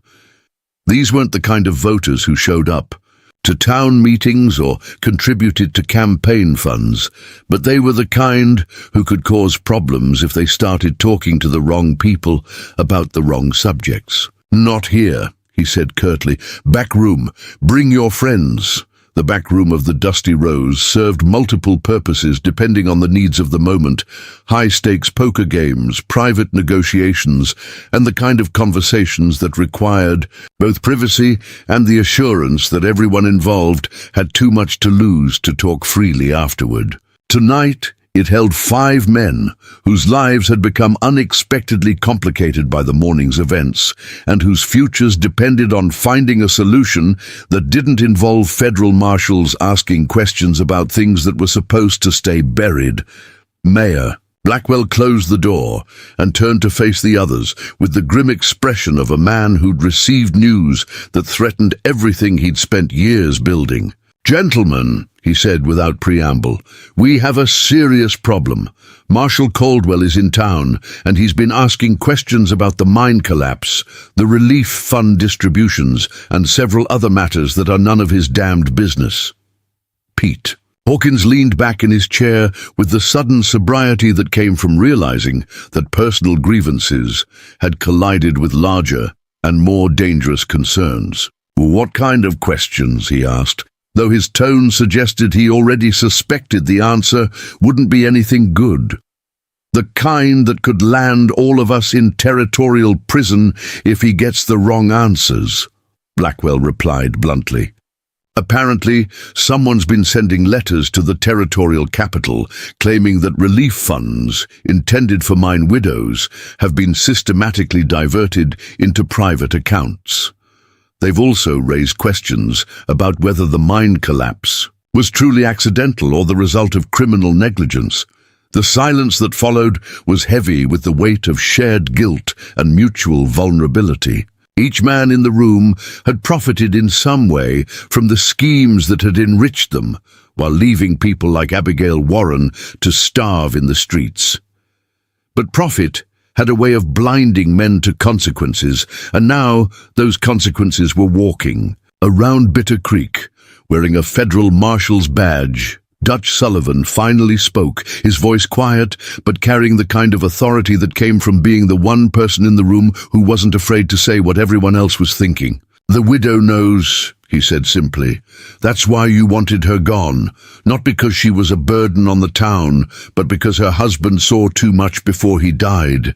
These weren't the kind of voters who showed up to town meetings or contributed to campaign funds, but they were the kind who could cause problems if they started talking to the wrong people about the wrong subjects. "Not here," he said curtly. "Back room. Bring your friends." The back room of the Dusty Rose served multiple purposes depending on the needs of the moment: high-stakes poker games, private negotiations, and the kind of conversations that required both privacy and the assurance that everyone involved had too much to lose to talk freely afterward. Tonight, it held 5 men whose lives had become unexpectedly complicated by the morning's events, and whose futures depended on finding a solution that didn't involve federal marshals asking questions about things that were supposed to stay buried. "Mayor." Blackwell closed the door and turned to face the others with the grim expression of a man who'd received news that threatened everything he'd spent years building. "Gentlemen," he said without preamble, "we have a serious problem. Marshal Caldwell is in town, and he's been asking questions about the mine collapse, the relief fund distributions, and several other matters that are none of his damned business." Pete. Hawkins leaned back in his chair with the sudden sobriety that came from realizing that personal grievances had collided with larger and more dangerous concerns. "What kind of questions?" he asked, though his tone suggested he already suspected the answer wouldn't be anything good. "The kind that could land all of us in territorial prison if he gets the wrong answers," Blackwell replied bluntly. "Apparently, someone's been sending letters to the territorial capital claiming that relief funds intended for mine widows have been systematically diverted into private accounts. They've also raised questions about whether the mine collapse was truly accidental or the result of criminal negligence." The silence that followed was heavy with the weight of shared guilt and mutual vulnerability. Each man in the room had profited in some way from the schemes that had enriched them, while leaving people like Abigail Warren to starve in the streets. But profit had a way of blinding men to consequences, and now those consequences were walking around Bitter Creek, wearing a federal marshal's badge. Dutch Sullivan finally spoke, his voice quiet, but carrying the kind of authority that came from being the one person in the room who wasn't afraid to say what everyone else was thinking. "The widow knows," he said simply. "That's why you wanted her gone, not because she was a burden on the town, but because her husband saw too much before he died."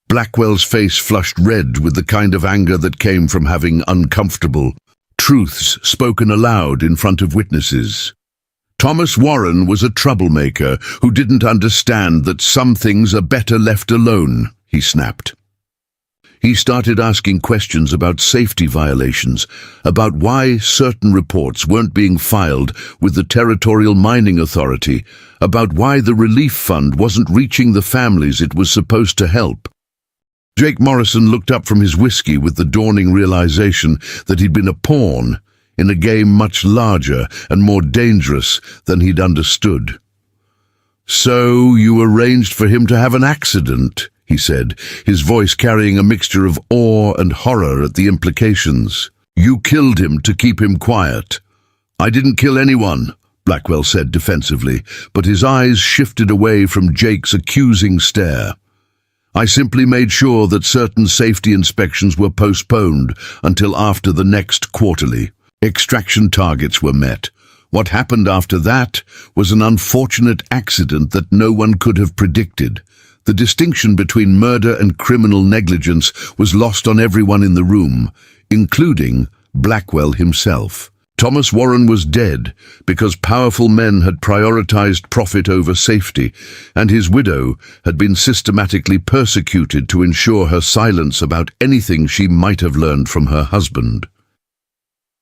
Blackwell's face flushed red with the kind of anger that came from having uncomfortable truths spoken aloud in front of witnesses. Thomas Warren was a troublemaker who didn't understand that some things are better left alone, he snapped. He started asking questions about safety violations, about why certain reports weren't being filed with the Territorial Mining Authority, about why the relief fund wasn't reaching the families it was supposed to help. Jake Morrison looked up from his whiskey with the dawning realization that he'd been a pawn in a game much larger and more dangerous than he'd understood. "So you arranged for him to have an accident," he said, his voice carrying a mixture of awe and horror at the implications. "You killed him to keep him quiet." "I didn't kill anyone," Blackwell said defensively, but his eyes shifted away from Jake's accusing stare. "I simply made sure that certain safety inspections were postponed until after the next quarterly. Extraction targets were met. What happened after that was an unfortunate accident that no one could have predicted. The distinction between murder and criminal negligence was lost on everyone in the room, including Blackwell himself. Thomas Warren was dead because powerful men had prioritized profit over safety, and his widow had been systematically persecuted to ensure her silence about anything she might have learned from her husband.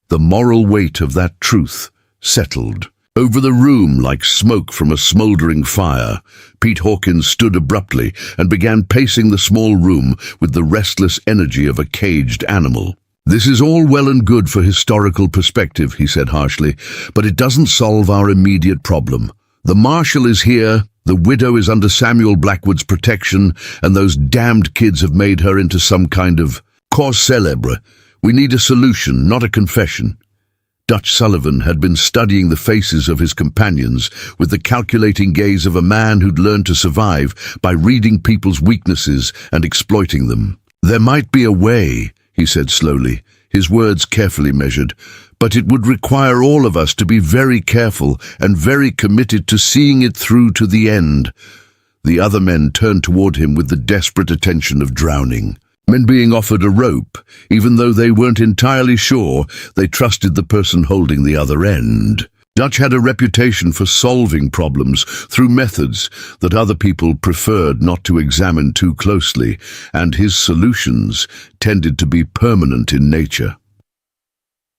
The moral weight of that truth settled over the room like smoke from a smoldering fire. Pete Hawkins stood abruptly and began pacing the small room with the restless energy of a caged animal. "This is all well and good for historical perspective," he said harshly, "but it doesn't solve our immediate problem. The marshal is here, the widow is under Samuel Blackwood's protection, and those damned kids have made her into some kind of cause célèbre. We need a solution, not a confession." Dutch Sullivan had been studying the faces of his companions with the calculating gaze of a man who'd learned to survive by reading people's weaknesses and exploiting them. "There might be a way," he said slowly, his words carefully measured, "but it would require all of us to be very careful and very committed to seeing it through to the end." The other men turned toward him with the desperate attention of drowning. Men being offered a rope, even though they weren't entirely sure they trusted the person holding the other end. Dutch had a reputation for solving problems through methods that other people preferred not to examine too closely, and his solutions tended to be permanent in nature.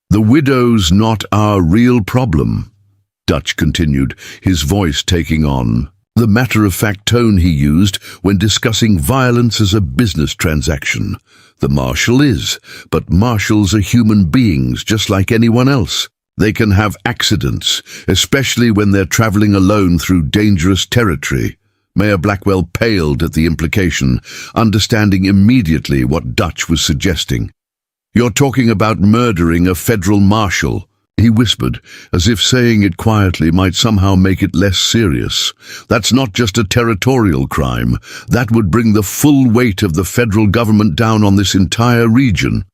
"The widow's not our real problem," Dutch continued, his voice taking on the matter-of-fact tone he used when discussing violence as a business transaction. "The marshal is, but marshals are human beings just like anyone else. They can have accidents, especially when they're traveling alone through dangerous territory." Mayor Blackwell paled at the implication, understanding immediately what Dutch was suggesting. "You're talking about murdering a federal marshal," he whispered, as if saying it quietly might somehow make it less serious. "That's not just a territorial crime. That would bring the full weight of the federal government down on this entire region."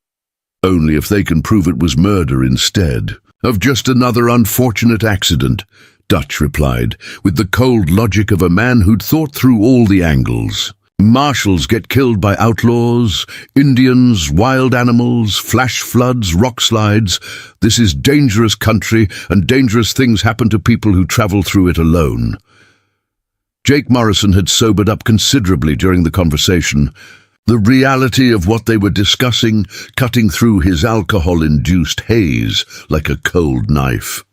"Only if they can prove it was murder instead of just another unfortunate accident," Dutch replied, with the cold logic of a man who'd thought through all the angles. "Marshals get killed by outlaws, Indians, wild animals, flash floods, rock slides. This is dangerous country, and dangerous things happen to people who travel through it alone." Jake Morrison had sobered up considerably during the conversation, the reality of what they were discussing cutting through his alcohol-induced haze like a cold knife.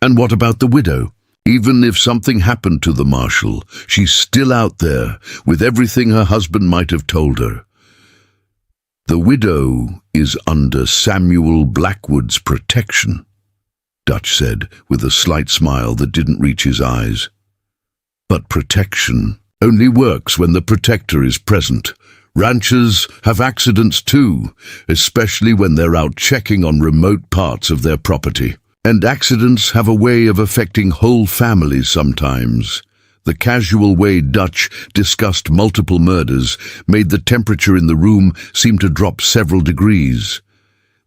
"And what about the widow? Even if something happened to the marshal, she's still out there with everything her husband might have told her." "The widow is under Samuel Blackwood's protection," Dutch said with a slight smile that didn't reach his eyes. "But protection only works when the protector is present. Ranchers have accidents too, especially when they're out checking on remote parts of their property. And accidents have a way of affecting whole families sometimes." The casual way Dutch discussed multiple murders made the temperature in the room seem to drop several degrees.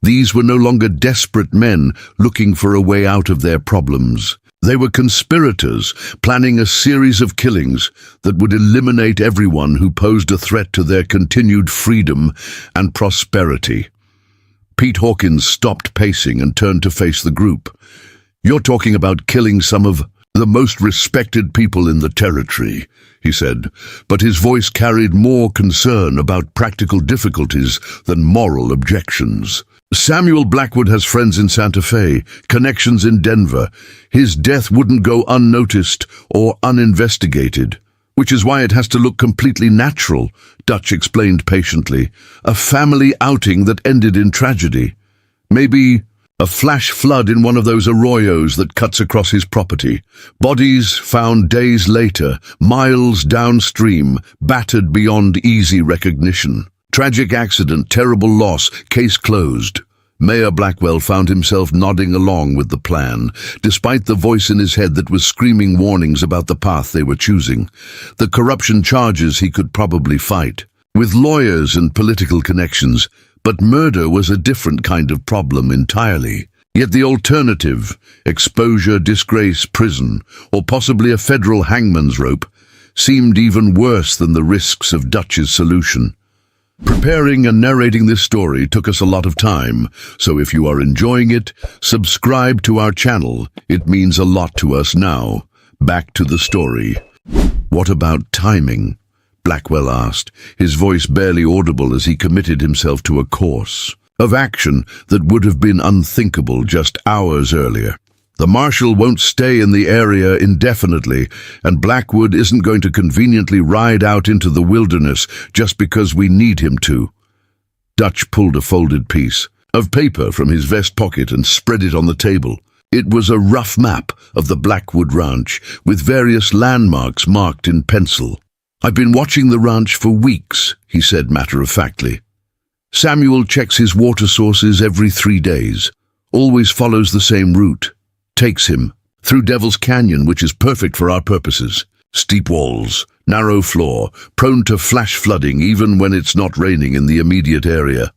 These were no longer desperate men looking for a way out of their problems. They were conspirators planning a series of killings that would eliminate everyone who posed a threat to their continued freedom and prosperity. Pete Hawkins stopped pacing and turned to face the group. "You're talking about killing some of The most respected people in the territory, he said, but his voice carried more concern about practical difficulties than moral objections. Samuel Blackwood has friends in Santa Fe, connections in Denver. His death wouldn't go unnoticed or uninvestigated, which is why it has to look completely natural, Dutch explained patiently. A family outing that ended in tragedy. Maybe a flash flood in one of those arroyos that cuts across his property. Bodies found days later, miles downstream, battered beyond easy recognition. Tragic accident, terrible loss, case closed. Mayor Blackwell found himself nodding along with the plan, despite the voice in his head that was screaming warnings about the path they were choosing. The corruption charges he could probably fight, with lawyers and political connections, but murder was a different kind of problem entirely. Yet the alternative, exposure, disgrace, prison, or possibly a federal hangman's rope, seemed even worse than the risks of Dutch's solution. Preparing and narrating this story took us a lot of time, so if you are enjoying it, subscribe to our channel. It means a lot to us now. Back to the story. What about timing? Blackwell asked, his voice barely audible as he committed himself to a course of action that would have been unthinkable just hours earlier. The marshal won't stay in the area indefinitely, and Blackwood isn't going to conveniently ride out into the wilderness just because we need him to. Dutch pulled a folded piece of paper from his vest pocket and spread it on the table. It was a rough map of the Blackwood Ranch, with various landmarks marked in pencil. I've been watching the ranch for weeks, he said matter-of-factly. Samuel checks his water sources every 3 days, always follows the same route. Takes him through Devil's Canyon, which is perfect for our purposes. Steep walls, narrow floor, prone to flash flooding even when it's not raining in the immediate area.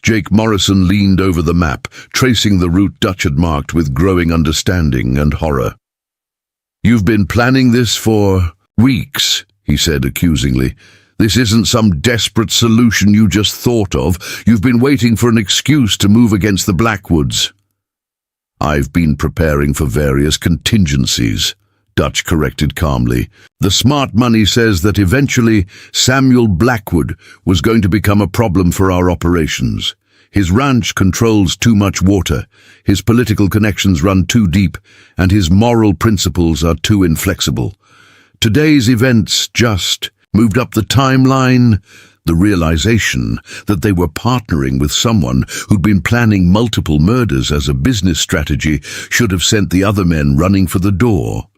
Jake Morrison leaned over the map, tracing the route Dutch had marked with growing understanding and horror. You've been planning this for weeks, he said accusingly. This isn't some desperate solution you just thought of. You've been waiting for an excuse to move against the Blackwoods. I've been preparing for various contingencies, Dutch corrected calmly. The smart money says that eventually Samuel Blackwood was going to become a problem for our operations. His ranch controls too much water, his political connections run too deep, and his moral principles are too inflexible. Today's events just moved up the timeline. The realization that they were partnering with someone who'd been planning multiple murders as a business strategy should have sent the other men running for the door.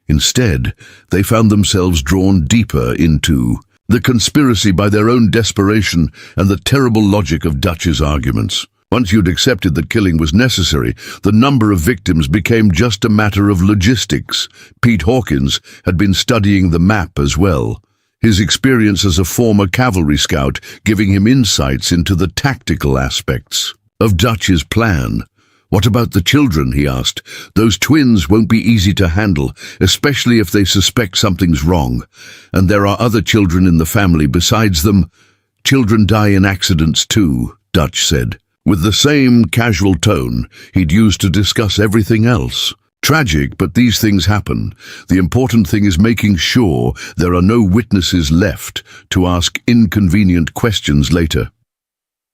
Instead, they found themselves drawn deeper into the conspiracy by their own desperation and the terrible logic of Dutch's arguments. Once you'd accepted that killing was necessary, the number of victims became just a matter of logistics. Pete Hawkins had been studying the map as well, his experience as a former cavalry scout giving him insights into the tactical aspects of Dutch's plan. What about the children, he asked. Those twins won't be easy to handle, especially if they suspect something's wrong. And there are other children in the family besides them. Children die in accidents too, Dutch said, with the same casual tone he'd used to discuss everything else. Tragic, but these things happen. The important thing is making sure there are no witnesses left to ask inconvenient questions later.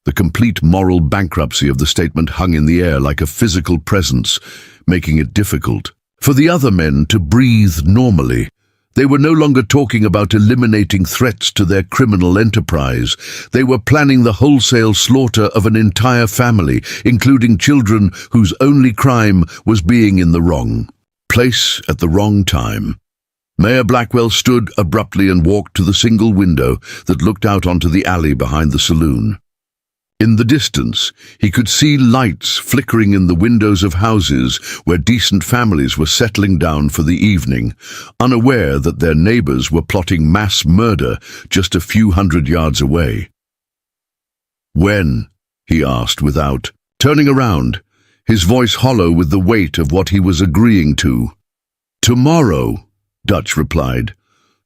The complete moral bankruptcy of the statement hung in the air like a physical presence, making it difficult for the other men to breathe normally. They were no longer talking about eliminating threats to their criminal enterprise. They were planning the wholesale slaughter of an entire family, including children whose only crime was being in the wrong place at the wrong time. Mayor Blackwell stood abruptly and walked to the single window that looked out onto the alley behind the saloon. In the distance, he could see lights flickering in the windows of houses where decent families were settling down for the evening, unaware that their neighbors were plotting mass murder just a few hundred yards away. When? He asked without turning around, his voice hollow with the weight of what he was agreeing to. Tomorrow, Dutch replied.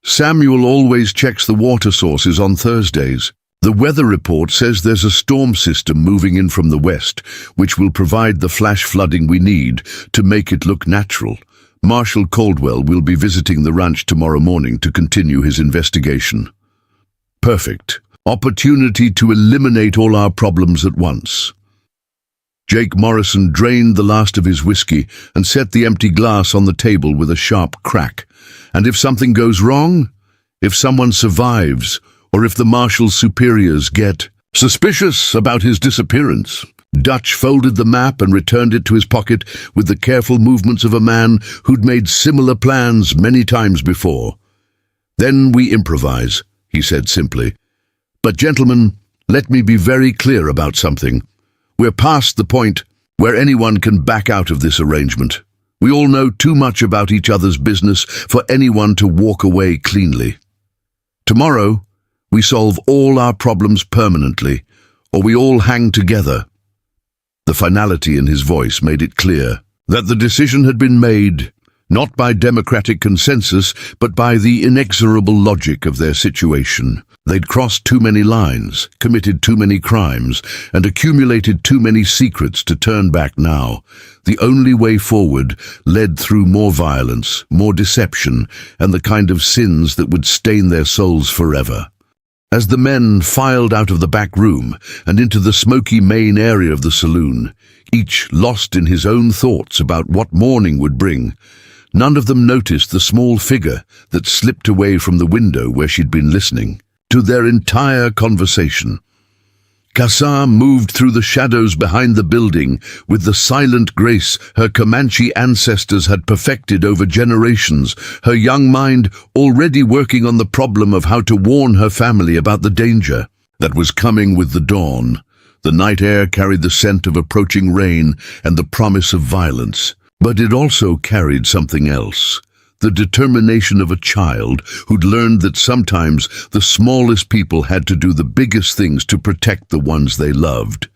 Samuel always checks the water sources on Thursdays. The weather report says there's a storm system moving in from the west, which will provide the flash flooding we need to make it look natural. Marshal Caldwell will be visiting the ranch tomorrow morning to continue his investigation. Perfect. Opportunity to eliminate all our problems at once. Jake Morrison drained the last of his whiskey and set the empty glass on the table with a sharp crack. And if something goes wrong, if someone survives, or if the marshal's superiors get suspicious about his disappearance, Dutch folded the map and returned it to his pocket with the careful movements of a man who'd made similar plans many times before. "Then we improvise," he said simply. "But gentlemen, let me be very clear about something. We're past the point where anyone can back out of this arrangement. We all know too much about each other's business for anyone to walk away cleanly. Tomorrow, we solve all our problems permanently, or we all hang together." The finality in his voice made it clear that the decision had been made not by democratic consensus, but by the inexorable logic of their situation. They'd crossed too many lines, committed too many crimes, and accumulated too many secrets to turn back now. The only way forward led through more violence, more deception, and the kind of sins that would stain their souls forever. As the men filed out of the back room and into the smoky main area of the saloon, each lost in his own thoughts about what morning would bring, none of them noticed the small figure that slipped away from the window where she'd been listening to their entire conversation. Casa moved through the shadows behind the building with the silent grace her Comanche ancestors had perfected over generations, her young mind already working on the problem of how to warn her family about the danger that was coming with the dawn. The night air carried the scent of approaching rain and the promise of violence, but it also carried something else. The determination of a child who'd learned that sometimes the smallest people had to do the biggest things to protect the ones they loved.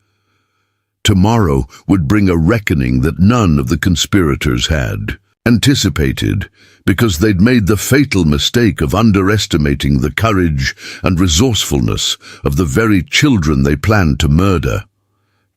Tomorrow would bring a reckoning that none of the conspirators had anticipated, because they'd made the fatal mistake of underestimating the courage and resourcefulness of the very children they planned to murder.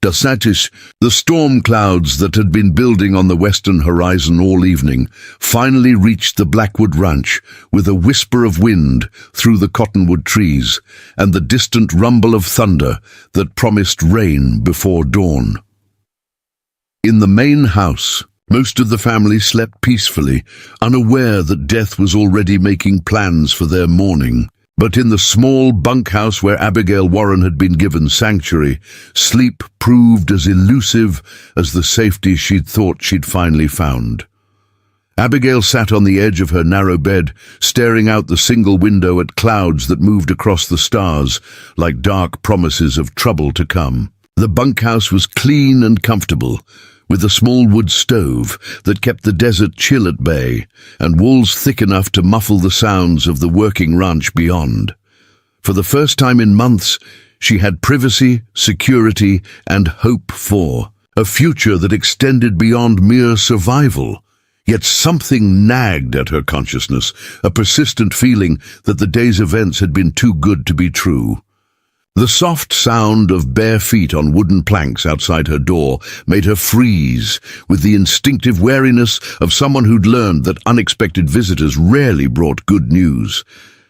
Dasatis, the storm clouds that had been building on the western horizon all evening, finally reached the Blackwood Ranch with a whisper of wind through the cottonwood trees and the distant rumble of thunder that promised rain before dawn. In the main house, most of the family slept peacefully, unaware that death was already making plans for their morning. But in the small bunkhouse where Abigail Warren had been given sanctuary, sleep proved as elusive as the safety she'd thought she'd finally found. Abigail sat on the edge of her narrow bed, staring out the single window at clouds that moved across the stars like dark promises of trouble to come. The bunkhouse was clean and comfortable, with a small wood stove that kept the desert chill at bay and walls thick enough to muffle the sounds of the working ranch beyond. For the first time in months, she had privacy, security, and hope for a future that extended beyond mere survival. Yet something nagged at her consciousness, a persistent feeling that the day's events had been too good to be true. The soft sound of bare feet on wooden planks outside her door made her freeze with the instinctive wariness of someone who'd learned that unexpected visitors rarely brought good news.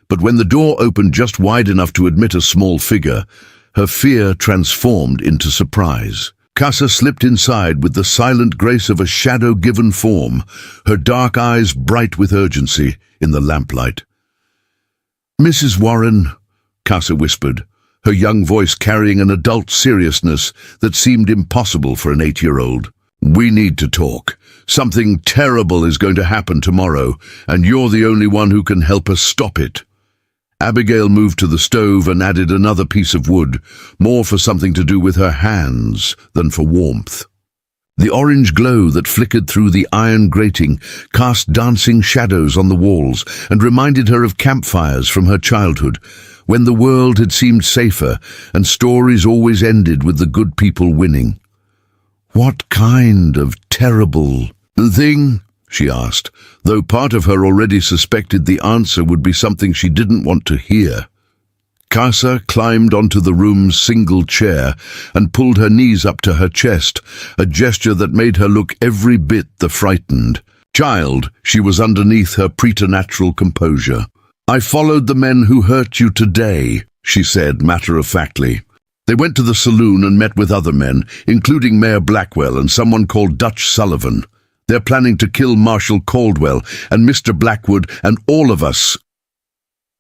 But when the door opened just wide enough to admit a small figure, her fear transformed into surprise. Casa slipped inside with the silent grace of a shadow-given form, her dark eyes bright with urgency in the lamplight. "Mrs. Warren," Casa whispered, her young voice carrying an adult seriousness that seemed impossible for an 8-year-old. "We need to talk. Something terrible is going to happen tomorrow, and you're the only one who can help us stop it." Abigail moved to the stove and added another piece of wood, more for something to do with her hands than for warmth. The orange glow that flickered through the iron grating cast dancing shadows on the walls and reminded her of campfires from her childhood, when the world had seemed safer and stories always ended with the good people winning. "What kind of terrible thing?" she asked, though part of her already suspected the answer would be something she didn't want to hear. Casa climbed onto the room's single chair and pulled her knees up to her chest, a gesture that made her look every bit the frightened Child, she was underneath her preternatural composure. "I followed the men who hurt you today," she said matter-of-factly. They went to the saloon and met with other men, including Mayor Blackwell and someone called Dutch Sullivan. "They're planning to kill Marshal Caldwell and Mr. Blackwood and all of us."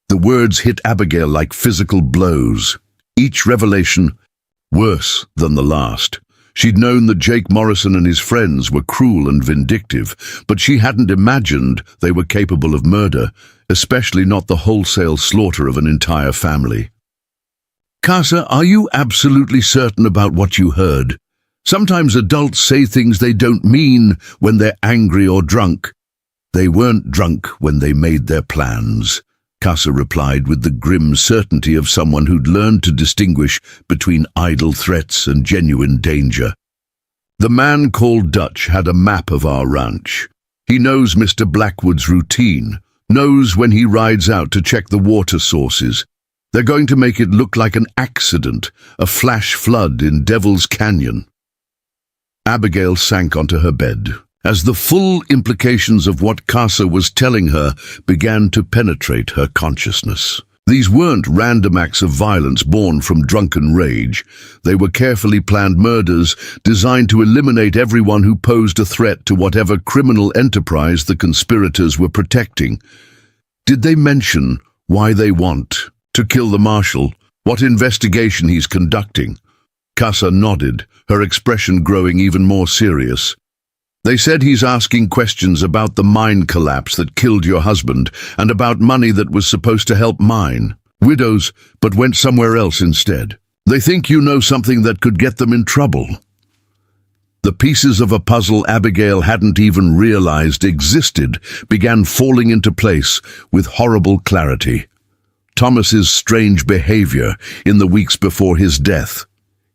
The words hit Abigail like physical blows, each revelation worse than the last. She'd known that Jake Morrison and his friends were cruel and vindictive, but she hadn't imagined they were capable of murder, especially not the wholesale slaughter of an entire family. "Casa, are you absolutely certain about what you heard? Sometimes adults say things they don't mean when they're angry or drunk." "They weren't drunk when they made their plans," Casa replied with the grim certainty of someone who'd learned to distinguish between idle threats and genuine danger. "The man called Dutch had a map of our ranch. He knows Mr. Blackwood's routine, knows when he rides out to check the water sources. They're going to make it look like an accident, a flash flood in Devil's Canyon." Abigail sank onto her bed, as the full implications of what Casa was telling her began to penetrate her consciousness. These weren't random acts of violence born from drunken rage. They were carefully planned murders designed to eliminate everyone who posed a threat to whatever criminal enterprise the conspirators were protecting. Did they mention why they want to kill the marshal? What investigation he's conducting? Casa nodded, her expression growing even more serious. "They said he's asking questions about the mine collapse that killed your husband and about money that was supposed to help mine widows, but went somewhere else instead. They think you know something that could get them in trouble." The pieces of a puzzle Abigail hadn't even realized existed began falling into place with horrible clarity. Thomas's strange behavior in the weeks before his death,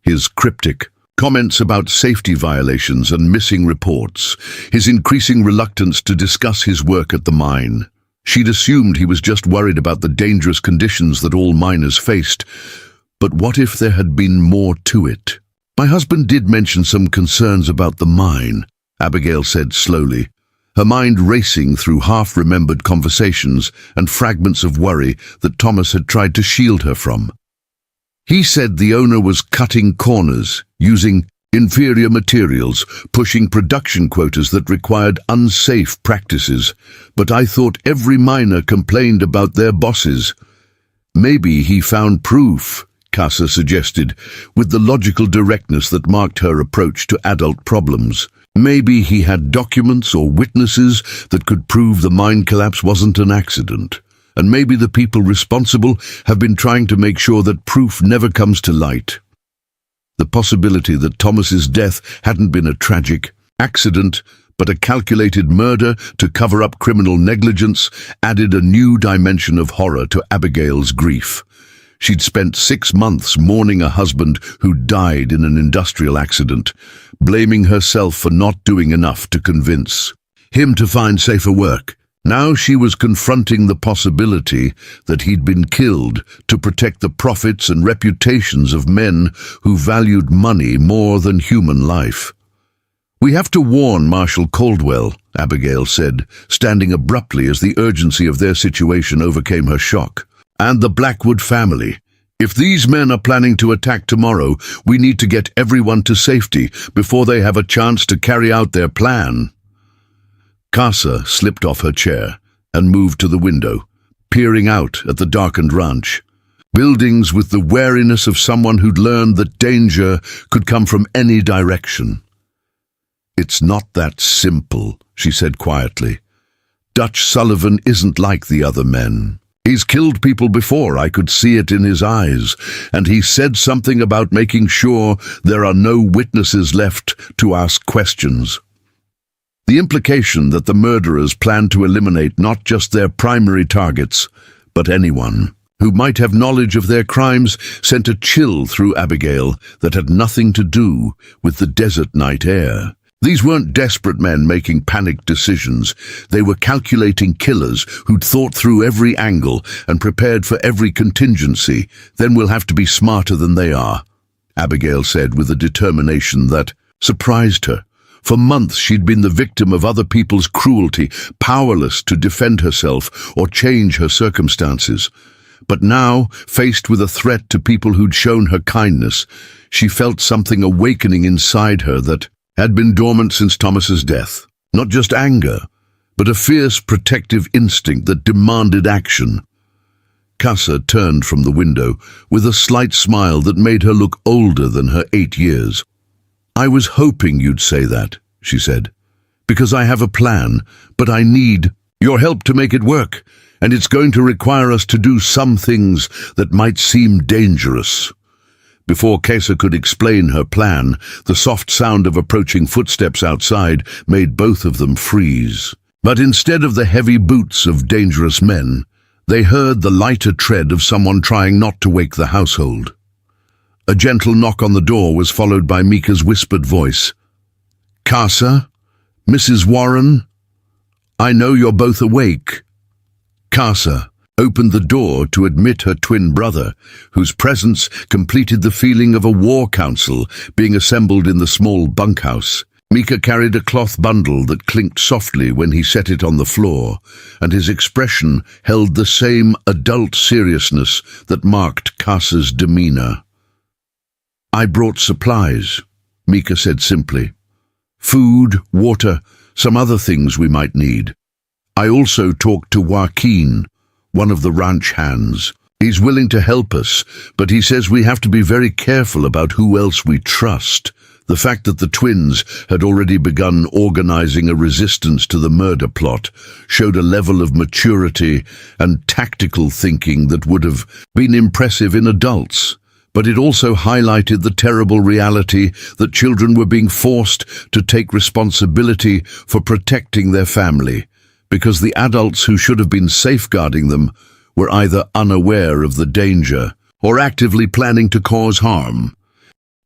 his cryptic comments about safety violations and missing reports, his increasing reluctance to discuss his work at the mine. She'd assumed he was just worried about the dangerous conditions that all miners faced. But what if there had been more to it? "My husband did mention some concerns about the mine," Abigail said slowly, her mind racing through half-remembered conversations and fragments of worry that Thomas had tried to shield her from. "He said the owner was cutting corners, using inferior materials, pushing production quotas that required unsafe practices, but I thought every miner complained about their bosses." "Maybe he found proof," Casa suggested, with the logical directness that marked her approach to adult problems. "Maybe he had documents or witnesses that could prove the mine collapse wasn't an accident. And maybe the people responsible have been trying to make sure that proof never comes to light." The possibility that Thomas's death hadn't been a tragic accident, but a calculated murder to cover up criminal negligence added a new dimension of horror to Abigail's grief. She'd spent 6 months mourning a husband who died in an industrial accident, blaming herself for not doing enough to convince him to find safer work. Now she was confronting the possibility that he'd been killed to protect the profits and reputations of men who valued money more than human life. "We have to warn Marshal Caldwell," Abigail said, standing abruptly as the urgency of their situation overcame her shock. "And the Blackwood family. If these men are planning to attack tomorrow, we need to get everyone to safety before they have a chance to carry out their plan." Casa slipped off her chair and moved to the window, peering out at the darkened ranch. Buildings with the wariness of someone who'd learned that danger could come from any direction. "It's not that simple," she said quietly. "Dutch Sullivan isn't like the other men. He's killed people before, I could see it in his eyes, and he said something about making sure there are no witnesses left to ask questions." The implication that the murderers planned to eliminate not just their primary targets, but anyone who might have knowledge of their crimes sent a chill through Abigail that had nothing to do with the desert night air. These weren't desperate men making panicked decisions. They were calculating killers who'd thought through every angle and prepared for every contingency. "Then we'll have to be smarter than they are," Abigail said with a determination that surprised her. For months she'd been the victim of other people's cruelty, powerless to defend herself or change her circumstances. But now, faced with a threat to people who'd shown her kindness, she felt something awakening inside her that had been dormant since Thomas's death. Not just anger, but a fierce protective instinct that demanded action. Casa turned from the window with a slight smile that made her look older than her 8 years. "I was hoping you'd say that," she said, "because I have a plan, but I need your help to make it work, and it's going to require us to do some things that might seem dangerous." Before Casa could explain her plan, the soft sound of approaching footsteps outside made both of them freeze. But instead of the heavy boots of dangerous men, they heard the lighter tread of someone trying not to wake the household. A gentle knock on the door was followed by Mika's whispered voice. "Casa? Mrs. Warren? I know you're both awake." Casa opened the door to admit her twin brother, whose presence completed the feeling of a war council being assembled in the small bunkhouse. Mika carried a cloth bundle that clinked softly when he set it on the floor, and his expression held the same adult seriousness that marked Casa's demeanor. "I brought supplies," Mika said simply. "Food, water, some other things we might need. I also talked to Joaquin, one of the ranch hands. He's willing to help us, but he says we have to be very careful about who else we trust." The fact that the twins had already begun organizing a resistance to the murder plot showed a level of maturity and tactical thinking that would have been impressive in adults. But it also highlighted the terrible reality that children were being forced to take responsibility for protecting their family, because the adults who should have been safeguarding them were either unaware of the danger or actively planning to cause harm.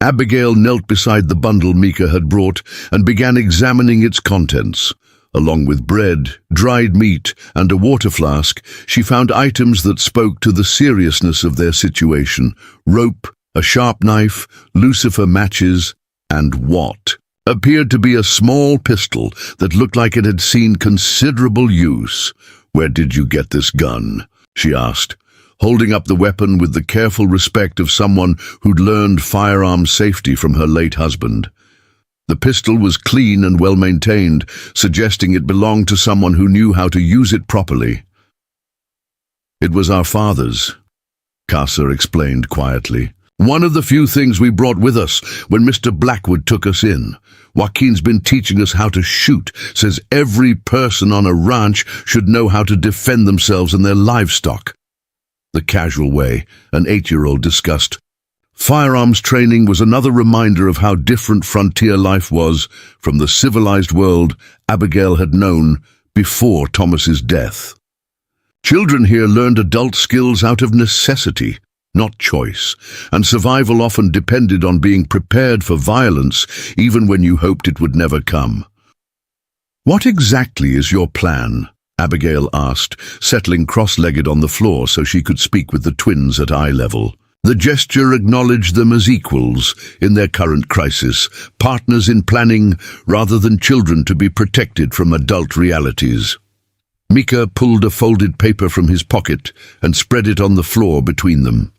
Abigail knelt beside the bundle Mika had brought and began examining its contents. Along with bread, dried meat, and a water flask, she found items that spoke to the seriousness of their situation: rope, a sharp knife, lucifer matches, and what appeared to be a small pistol that looked like it had seen considerable use. "Where did you get this gun?" she asked, holding up the weapon with the careful respect of someone who'd learned firearm safety from her late husband. The pistol was clean and well-maintained, suggesting it belonged to someone who knew how to use it properly. "It was our father's," Casa explained quietly. "One of the few things we brought with us when Mr. Blackwood took us in. Joaquin's been teaching us how to shoot, says every person on a ranch should know how to defend themselves and their livestock." The casual way an 8-year-old discussed firearms training was another reminder of how different frontier life was from the civilized world Abigail had known before Thomas's death. Children here learned adult skills out of necessity, not choice, and survival often depended on being prepared for violence even when you hoped it would never come. "What exactly is your plan?" Abigail asked, settling cross-legged on the floor so she could speak with the twins at eye level. The gesture acknowledged them as equals in their current crisis, partners in planning rather than children to be protected from adult realities. Mika pulled a folded paper from his pocket and spread it on the floor between them.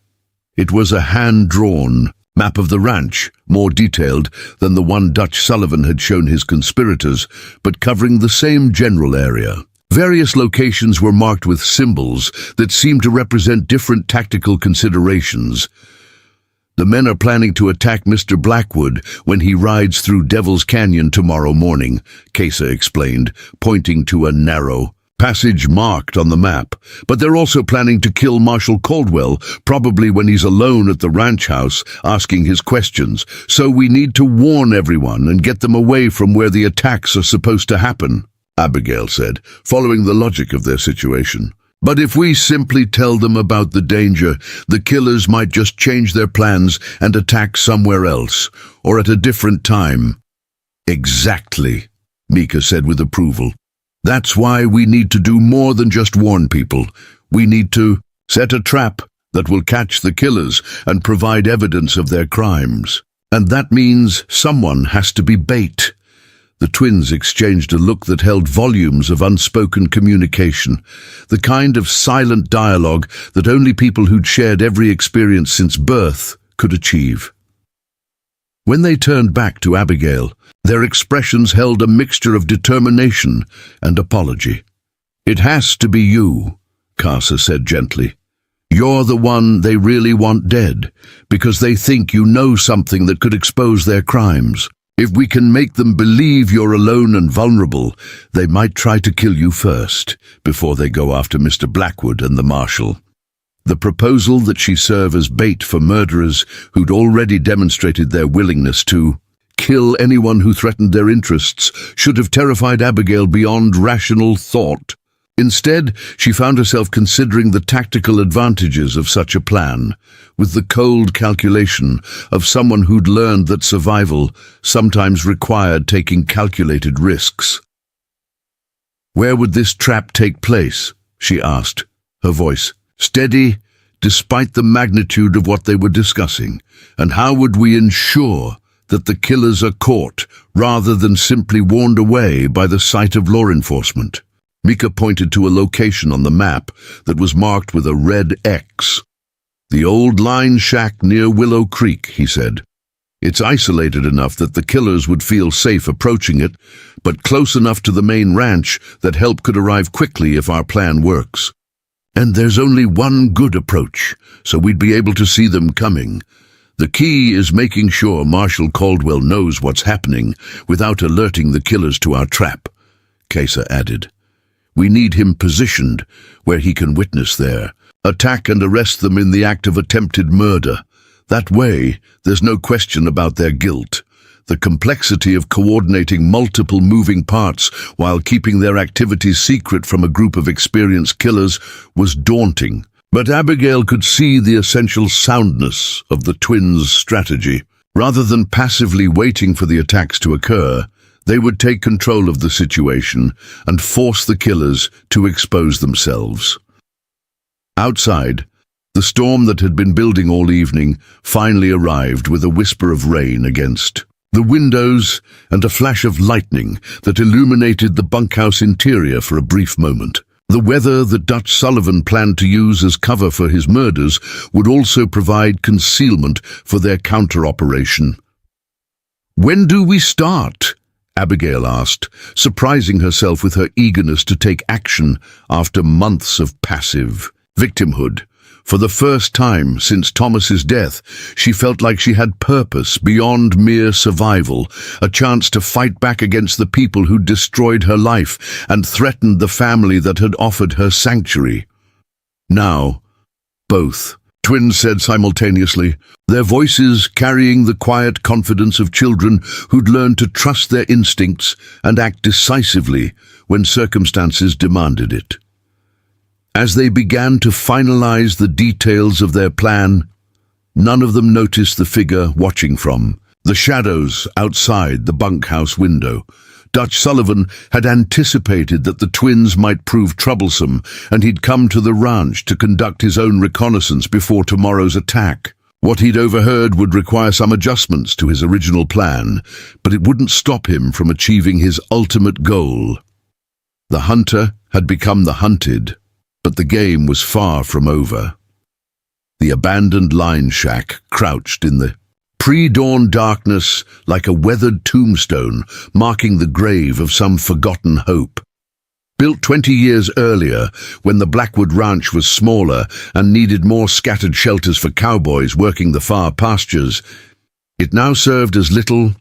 It was a hand-drawn map of the ranch, more detailed than the one Dutch Sullivan had shown his conspirators, but covering the same general area. Various locations were marked with symbols that seemed to represent different tactical considerations. "The men are planning to attack Mr. Blackwood when he rides through Devil's Canyon tomorrow morning," Casa explained, pointing to a narrow passage marked on the map. "But they're also planning to kill Marshal Caldwell, probably when he's alone at the ranch house asking his questions. So we need to warn everyone and get them away from where the attacks are supposed to happen," Abigail said, following the logic of their situation. "But if we simply tell them about the danger, the killers might just change their plans and attack somewhere else, or at a different time." "Exactly," Mika said with approval. "That's why we need to do more than just warn people. We need to set a trap that will catch the killers and provide evidence of their crimes. And that means someone has to be bait. The twins exchanged a look that held volumes of unspoken communication, the kind of silent dialogue that only people who'd shared every experience since birth could achieve. When they turned back to Abigail, their expressions held a mixture of determination and apology. "It has to be you," Casa said gently. "You're the one they really want dead, because they think you know something that could expose their crimes. If we can make them believe you're alone and vulnerable, they might try to kill you first, before they go after Mr. Blackwood and the marshal." The proposal that she serve as bait for murderers who'd already demonstrated their willingness to kill anyone who threatened their interests should have terrified Abigail beyond rational thought. Instead, she found herself considering the tactical advantages of such a plan, with the cold calculation of someone who'd learned that survival sometimes required taking calculated risks. "Where would this trap take place?" she asked, her voice steady despite the magnitude of what they were discussing. "And how would we ensure that the killers are caught rather than simply warned away by the sight of law enforcement?" Mika pointed to a location on the map that was marked with a red X. "The old line shack near Willow Creek," he said. "It's isolated enough that the killers would feel safe approaching it, but close enough to the main ranch that help could arrive quickly if our plan works. And there's only one good approach, so we'd be able to see them coming. The key is making sure Marshal Caldwell knows what's happening without alerting the killers to our trap," Casa added. "We need him positioned where he can witness their attack and arrest them in the act of attempted murder. That way, there's no question about their guilt." The complexity of coordinating multiple moving parts while keeping their activities secret from a group of experienced killers was daunting. But Abigail could see the essential soundness of the twins' strategy. Rather than passively waiting for the attacks to occur, they would take control of the situation and force the killers to expose themselves. Outside, the storm that had been building all evening finally arrived with a whisper of rain against the windows and a flash of lightning that illuminated the bunkhouse interior for a brief moment. The weather that Dutch Sullivan planned to use as cover for his murders would also provide concealment for their counter-operation. "When do we start?" Abigail asked, surprising herself with her eagerness to take action after months of passive victimhood. For the first time since Thomas's death, she felt like she had purpose beyond mere survival, a chance to fight back against the people who destroyed her life and threatened the family that had offered her sanctuary. Now, both twins said simultaneously, their voices carrying the quiet confidence of children who'd learned to trust their instincts and act decisively when circumstances demanded it. As they began to finalize the details of their plan, none of them noticed the figure watching from the shadows outside the bunkhouse window. Dutch Sullivan had anticipated that the twins might prove troublesome, and he'd come to the ranch to conduct his own reconnaissance before tomorrow's attack. What he'd overheard would require some adjustments to his original plan, but it wouldn't stop him from achieving his ultimate goal. The hunter had become the hunted, but the game was far from over. The abandoned line shack crouched in the pre-dawn darkness like a weathered tombstone, marking the grave of some forgotten hope. Built 20 years earlier, when the Blackwood Ranch was smaller and needed more scattered shelters for cowboys working the far pastures, it now served as little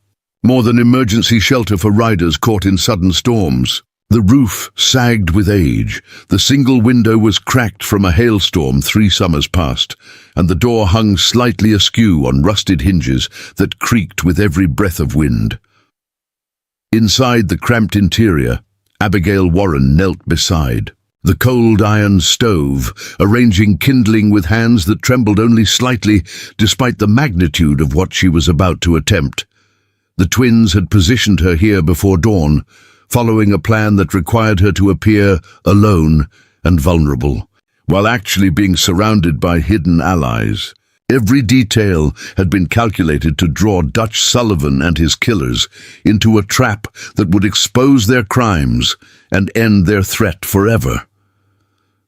more than emergency shelter for riders caught in sudden storms. The roof sagged with age, the single window was cracked from a hailstorm 3 summers past, and the door hung slightly askew on rusted hinges that creaked with every breath of wind. Inside the cramped interior, Abigail Warren knelt beside the cold iron stove, arranging kindling with hands that trembled only slightly despite the magnitude of what she was about to attempt. The twins had positioned her here before dawn, following a plan that required her to appear alone and vulnerable, while actually being surrounded by hidden allies. Every detail had been calculated to draw Dutch Sullivan and his killers into a trap that would expose their crimes and end their threat forever.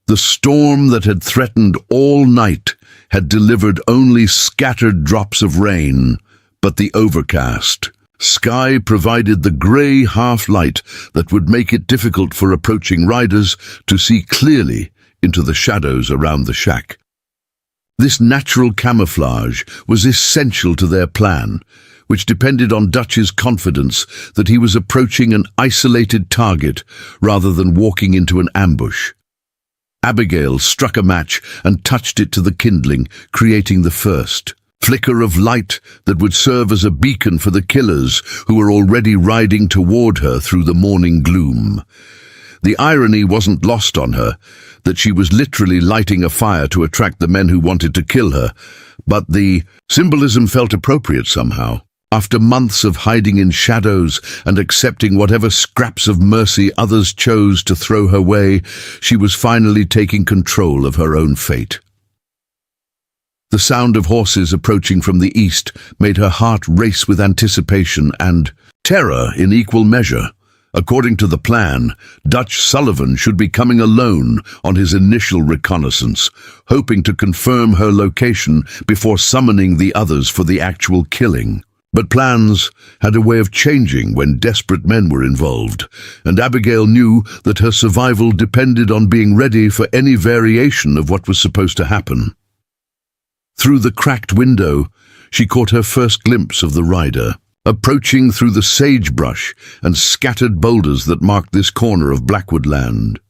The storm that had threatened all night had delivered only scattered drops of rain, but the overcast sky provided the grey half-light that would make it difficult for approaching riders to see clearly into the shadows around the shack. This natural camouflage was essential to their plan, which depended on Dutch's confidence that he was approaching an isolated target rather than walking into an ambush. Abigail struck a match and touched it to the kindling, creating the first flicker of light that would serve as a beacon for the killers who were already riding toward her through the morning gloom. The irony wasn't lost on her, that she was literally lighting a fire to attract the men who wanted to kill her, but the symbolism felt appropriate somehow. After months of hiding in shadows and accepting whatever scraps of mercy others chose to throw her way, she was finally taking control of her own fate. The sound of horses approaching from the east made her heart race with anticipation and terror in equal measure. According to the plan, Dutch Sullivan should be coming alone on his initial reconnaissance, hoping to confirm her location before summoning the others for the actual killing. But plans had a way of changing when desperate men were involved, and Abigail knew that her survival depended on being ready for any variation of what was supposed to happen. Through the cracked window, she caught her first glimpse of the rider, approaching through the sagebrush and scattered boulders that marked this corner of Blackwood land.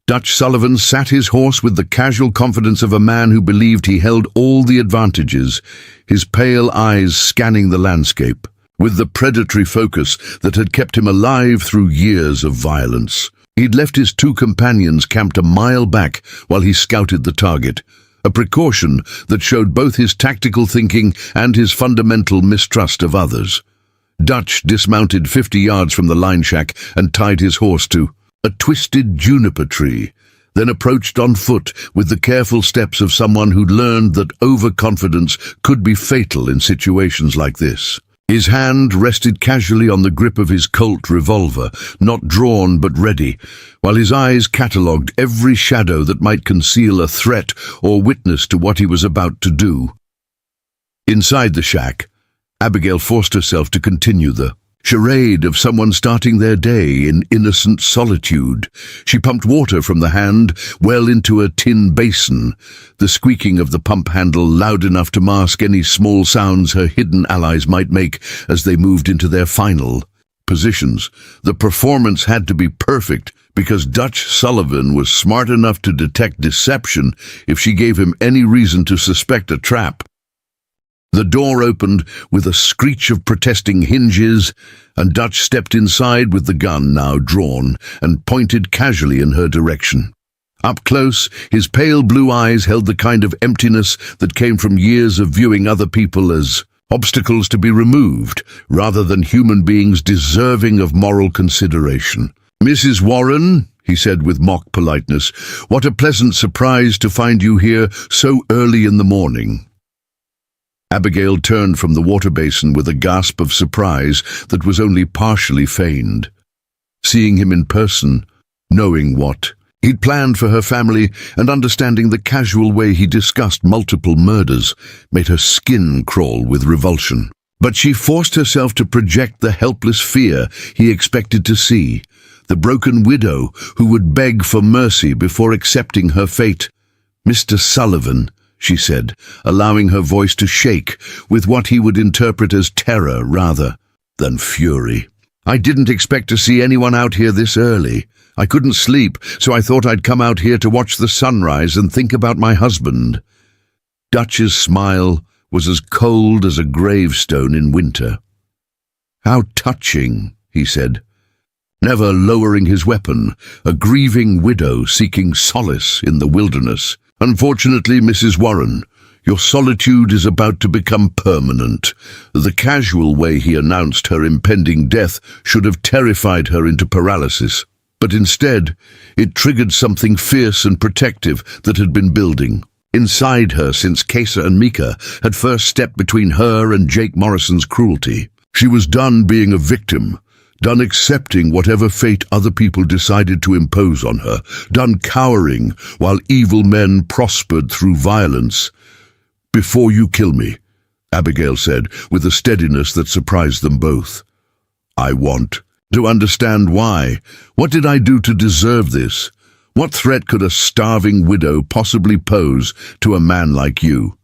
Dutch Sullivan sat his horse with the casual confidence of a man who believed he held all the advantages, his pale eyes scanning the landscape, with the predatory focus that had kept him alive through years of violence. He'd left his two companions camped a mile back while he scouted the target, a precaution that showed both his tactical thinking and his fundamental mistrust of others. Dutch dismounted 50 yards from the line shack and tied his horse to a twisted juniper tree, then approached on foot with the careful steps of someone who'd learned that overconfidence could be fatal in situations like this. His hand rested casually on the grip of his Colt revolver, not drawn but ready, while his eyes catalogued every shadow that might conceal a threat or witness to what he was about to do. Inside the shack, Abigail forced herself to continue the charade of someone starting their day in innocent solitude. She pumped water from the hand well into a tin basin, the squeaking of the pump handle loud enough to mask any small sounds her hidden allies might make as they moved into their final positions. The performance had to be perfect because Dutch Sullivan was smart enough to detect deception if she gave him any reason to suspect a trap. The door opened with a screech of protesting hinges, and Dutch stepped inside with the gun now drawn and pointed casually in her direction. Up close, his pale blue eyes held the kind of emptiness that came from years of viewing other people as obstacles to be removed, rather than human beings deserving of moral consideration. "Mrs. Warren," he said with mock politeness, "what a pleasant surprise to find you here so early in the morning." Abigail turned from the water basin with a gasp of surprise that was only partially feigned. Seeing him in person, knowing what he'd planned for her family, and understanding the casual way he discussed multiple murders, made her skin crawl with revulsion. But she forced herself to project the helpless fear he expected to see, the broken widow who would beg for mercy before accepting her fate. "Mr. Sullivan," she said, allowing her voice to shake with what he would interpret as terror rather than fury. "I didn't expect to see anyone out here this early. I couldn't sleep, so I thought I'd come out here to watch the sunrise and think about my husband." Dutch's smile was as cold as a gravestone in winter. "How touching," he said, never lowering his weapon, a grieving widow seeking solace in the wilderness. "Unfortunately, Mrs. Warren, your solitude is about to become permanent." The casual way he announced her impending death should have terrified her into paralysis, but instead it triggered something fierce and protective that had been building. inside her since Kesa and Mika had first stepped between her and Jake Morrison's cruelty. She was done being a victim, done accepting whatever fate other people decided to impose on her, done cowering while evil men prospered through violence. "Before you kill me," Abigail said, with a steadiness that surprised them both, "I want to understand why. What did I do to deserve this? What threat could a starving widow possibly pose to a man like you?"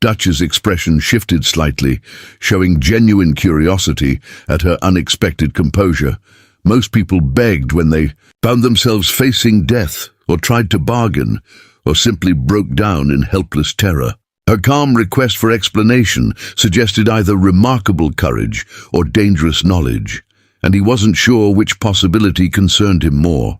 Dutch's expression shifted slightly, showing genuine curiosity at her unexpected composure. Most people begged when they found themselves facing death, or tried to bargain, or simply broke down in helpless terror. Her calm request for explanation suggested either remarkable courage or dangerous knowledge, and he wasn't sure which possibility concerned him more.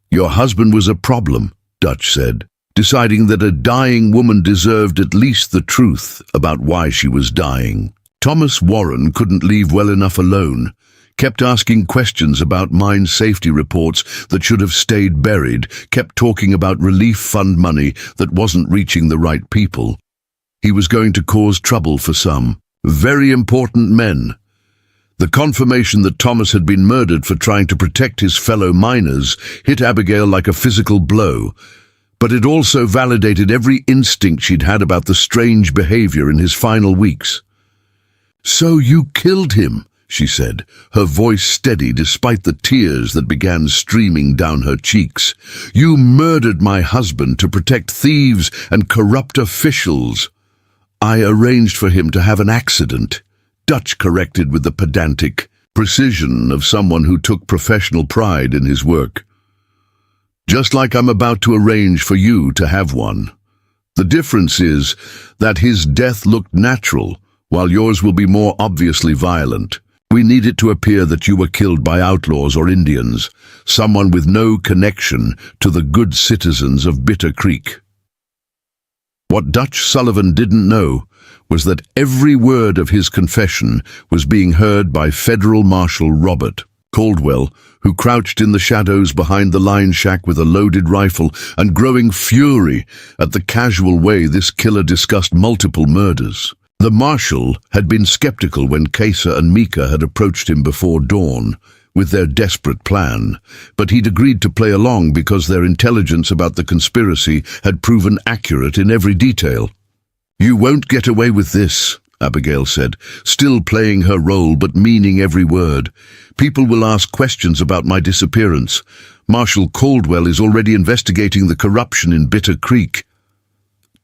"Your husband was a problem," Dutch said, deciding that a dying woman deserved at least the truth about why she was dying. Thomas Warren couldn't leave well enough alone, kept asking questions about mine safety reports that should have stayed buried, kept talking about relief fund money that wasn't reaching the right people. He was going to cause trouble for some very important men. The confirmation that Thomas had been murdered for trying to protect his fellow miners hit Abigail like a physical blow, but it also validated every instinct she'd had about the strange behavior in his final weeks. "So you killed him," she said, her voice steady despite the tears that began streaming down her cheeks. "You murdered my husband to protect thieves and corrupt officials." "I arranged for him to have an accident," Dutch corrected with the pedantic precision of someone who took professional pride in his work. "Just like I'm about to arrange for you to have one. The difference is that his death looked natural, while yours will be more obviously violent. We need it to appear that you were killed by outlaws or Indians, someone with no connection to the good citizens of Bitter Creek." What Dutch Sullivan didn't know was that every word of his confession was being heard by Federal Marshal Robert Caldwell, who crouched in the shadows behind the line shack with a loaded rifle and growing fury at the casual way this killer discussed multiple murders. The marshal had been skeptical when Kesa and Mika had approached him before dawn with their desperate plan, but he'd agreed to play along because their intelligence about the conspiracy had proven accurate in every detail. "You won't get away with this," Abigail said, still playing her role but meaning every word. "People will ask questions about my disappearance. Marshal Caldwell is already investigating the corruption in Bitter Creek."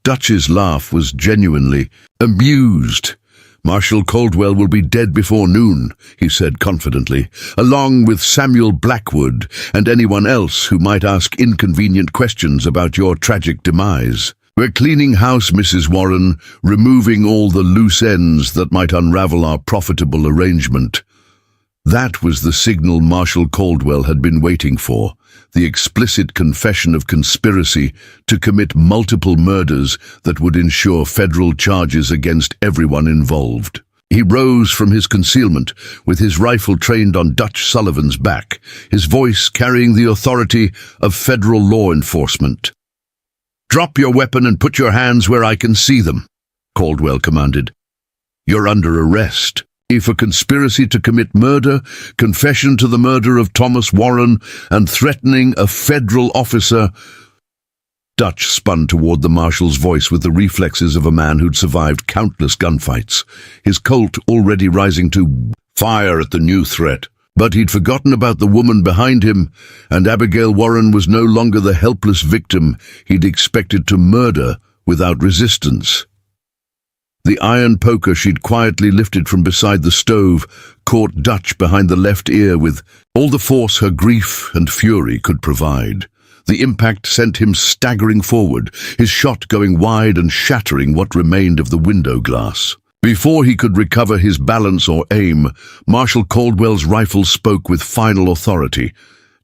Dutch's laugh was genuinely amused. "Marshal Caldwell will be dead before noon," he said confidently, "along with Samuel Blackwood and anyone else who might ask inconvenient questions about your tragic demise. We're cleaning house, Mrs. Warren, removing all the loose ends that might unravel our profitable arrangement." That was the signal Marshal Caldwell had been waiting for, the explicit confession of conspiracy to commit multiple murders that would ensure federal charges against everyone involved. He rose from his concealment, with his rifle trained on Dutch Sullivan's back, his voice carrying the authority of federal law enforcement. "Drop your weapon and put your hands where I can see them," Caldwell commanded. "You're under arrest. For conspiracy to commit murder, confession to the murder of Thomas Warren, and threatening a federal officer." Dutch spun toward the marshal's voice with the reflexes of a man who'd survived countless gunfights, his Colt already rising to fire at the new threat. But he'd forgotten about the woman behind him, and Abigail Warren was no longer the helpless victim he'd expected to murder without resistance. The iron poker she'd quietly lifted from beside the stove caught Dutch behind the left ear with all the force her grief and fury could provide. The impact sent him staggering forward, his shot going wide and shattering what remained of the window glass. Before he could recover his balance or aim, Marshal Caldwell's rifle spoke with final authority.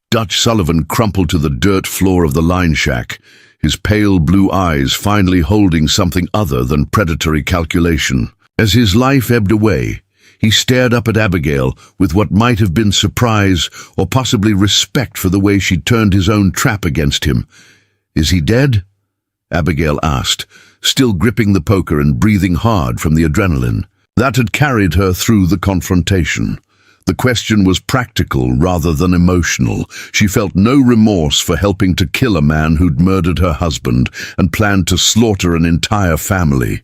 Dutch Sullivan crumpled to the dirt floor of the line shack, his pale blue eyes finally holding something other than predatory calculation. As his life ebbed away, he stared up at Abigail with what might have been surprise or possibly respect for the way she'd turned his own trap against him. "Is he dead?" Abigail asked, still gripping the poker and breathing hard from the adrenaline. That had carried her through the confrontation. The question was practical rather than emotional. She felt no remorse for helping to kill a man who'd murdered her husband and planned to slaughter an entire family.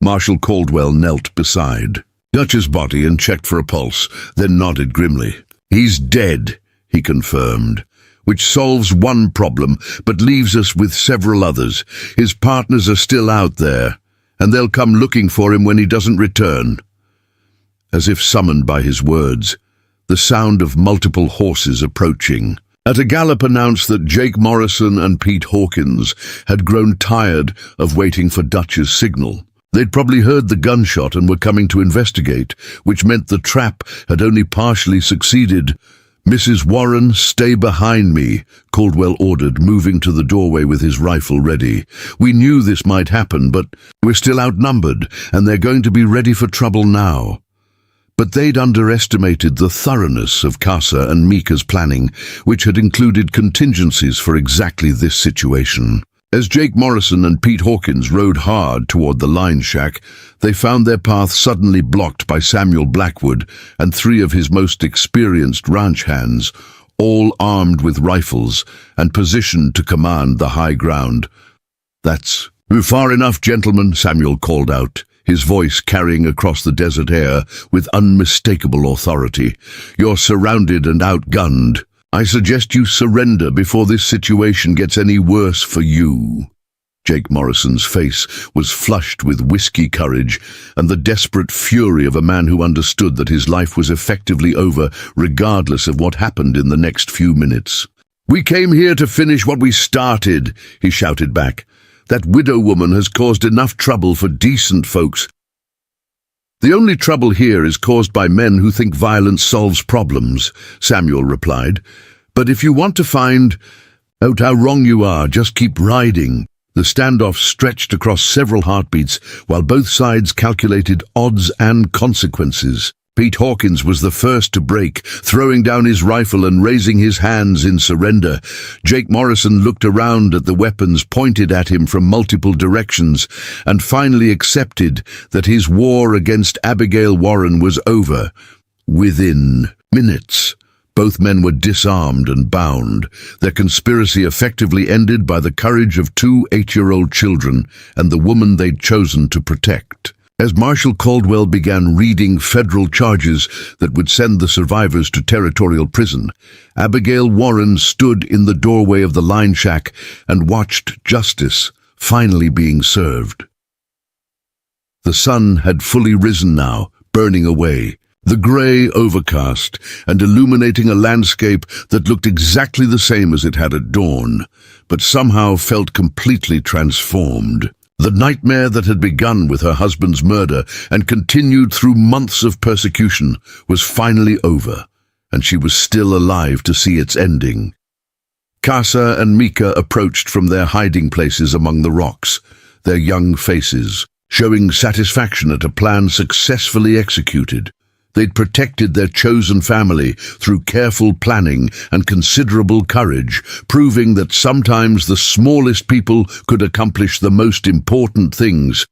Marshal Caldwell knelt beside Dutch's body and checked for a pulse, then nodded grimly. "He's dead," he confirmed, "which solves one problem but leaves us with several others. His partners are still out there, and they'll come looking for him when he doesn't return." As if summoned by his words, the sound of multiple horses approaching at a gallop announced that Jake Morrison and Pete Hawkins had grown tired of waiting for Dutch's signal. They'd probably heard the gunshot and were coming to investigate, which meant the trap had only partially succeeded. "Mrs. Warren, stay behind me," Caldwell ordered, moving to the doorway with his rifle ready. "We knew this might happen, but we're still outnumbered, and they're going to be ready for trouble now." But they'd underestimated the thoroughness of Casa and Mika's planning, which had included contingencies for exactly this situation. As Jake Morrison and Pete Hawkins rode hard toward the line shack, they found their path suddenly blocked by Samuel Blackwood and 3 of his most experienced ranch hands, all armed with rifles and positioned to command the high ground. "That's far enough, gentlemen," Samuel called out, his voice carrying across the desert air with unmistakable authority. "You're surrounded and outgunned. I suggest you surrender before this situation gets any worse for you." Jake Morrison's face was flushed with whiskey courage and the desperate fury of a man who understood that his life was effectively over regardless of what happened in the next few minutes. "We came here to finish what we started," he shouted back. "That widow woman has caused enough trouble for decent folks. The only trouble here is caused by men who think violence solves problems," Samuel replied. "But if you want to find out how wrong you are, just keep riding." The standoff stretched across several heartbeats while both sides calculated odds and consequences. Pete Hawkins was the first to break, throwing down his rifle and raising his hands in surrender. Jake Morrison looked around at the weapons pointed at him from multiple directions and finally accepted that his war against Abigail Warren was over. Within minutes, both men were disarmed and bound, their conspiracy effectively ended by the courage of 2 8-year-old children and the woman they'd chosen to protect. As Marshal Caldwell began reading federal charges that would send the survivors to territorial prison, Abigail Warren stood in the doorway of the line shack and watched justice finally being served. The sun had fully risen now, burning away, the grey overcast and illuminating a landscape that looked exactly the same as it had at dawn, but somehow felt completely transformed. The nightmare that had begun with her husband's murder and continued through months of persecution was finally over, and she was still alive to see its ending. Casa and Mika approached from their hiding places among the rocks, their young faces showing satisfaction at a plan successfully executed. They'd protected their chosen family through careful planning and considerable courage, proving that sometimes the smallest people could accomplish the most important things.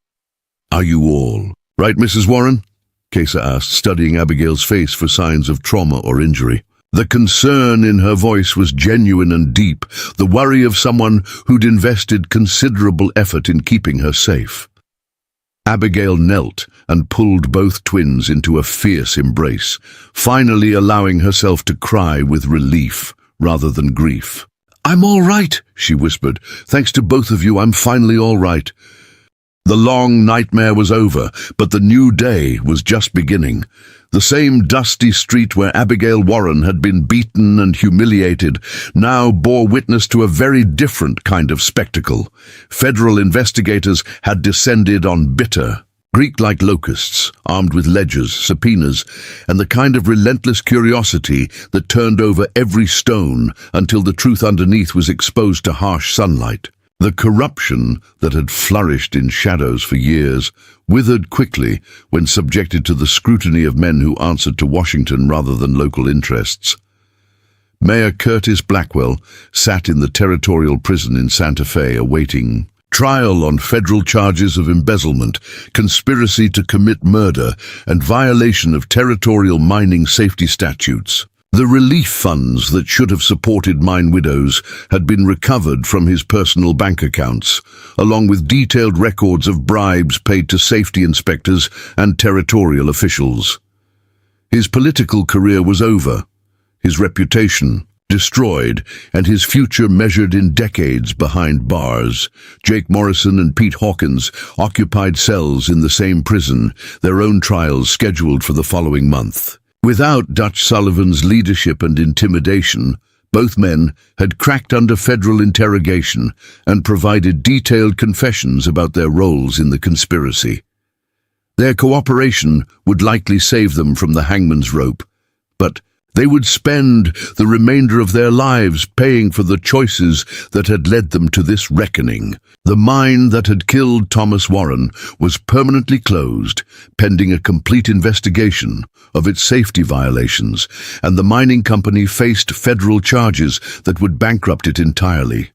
"Are you all right, Mrs. Warren?" Casa asked, studying Abigail's face for signs of trauma or injury. The concern in her voice was genuine and deep, the worry of someone who'd invested considerable effort in keeping her safe. Abigail knelt and pulled both twins into a fierce embrace, finally allowing herself to cry with relief rather than grief. "I'm all right," she whispered. "Thanks to both of you, I'm finally all right." The long nightmare was over, but the new day was just beginning. The same dusty street where Abigail Warren had been beaten and humiliated now bore witness to a very different kind of spectacle. Federal investigators had descended on bitter, Greek-like locusts, armed with ledgers, subpoenas, and the kind of relentless curiosity that turned over every stone until the truth underneath was exposed to harsh sunlight. The corruption that had flourished in shadows for years withered quickly when subjected to the scrutiny of men who answered to Washington rather than local interests. Mayor Curtis Blackwell sat in the territorial prison in Santa Fe awaiting trial on federal charges of embezzlement, conspiracy to commit murder, and violation of territorial mining safety statutes. The relief funds that should have supported mine widows had been recovered from his personal bank accounts, along with detailed records of bribes paid to safety inspectors and territorial officials. His political career was over, his reputation destroyed, and his future measured in decades behind bars. Jake Morrison and Pete Hawkins occupied cells in the same prison, their own trials scheduled for the following month. Without Dutch Sullivan's leadership and intimidation, both men had cracked under federal interrogation and provided detailed confessions about their roles in the conspiracy. Their cooperation would likely save them from the hangman's rope, but they would spend the remainder of their lives paying for the choices that had led them to this reckoning. The mine that had killed Thomas Warren was permanently closed, pending a complete investigation of its safety violations, and the mining company faced federal charges that would bankrupt it entirely.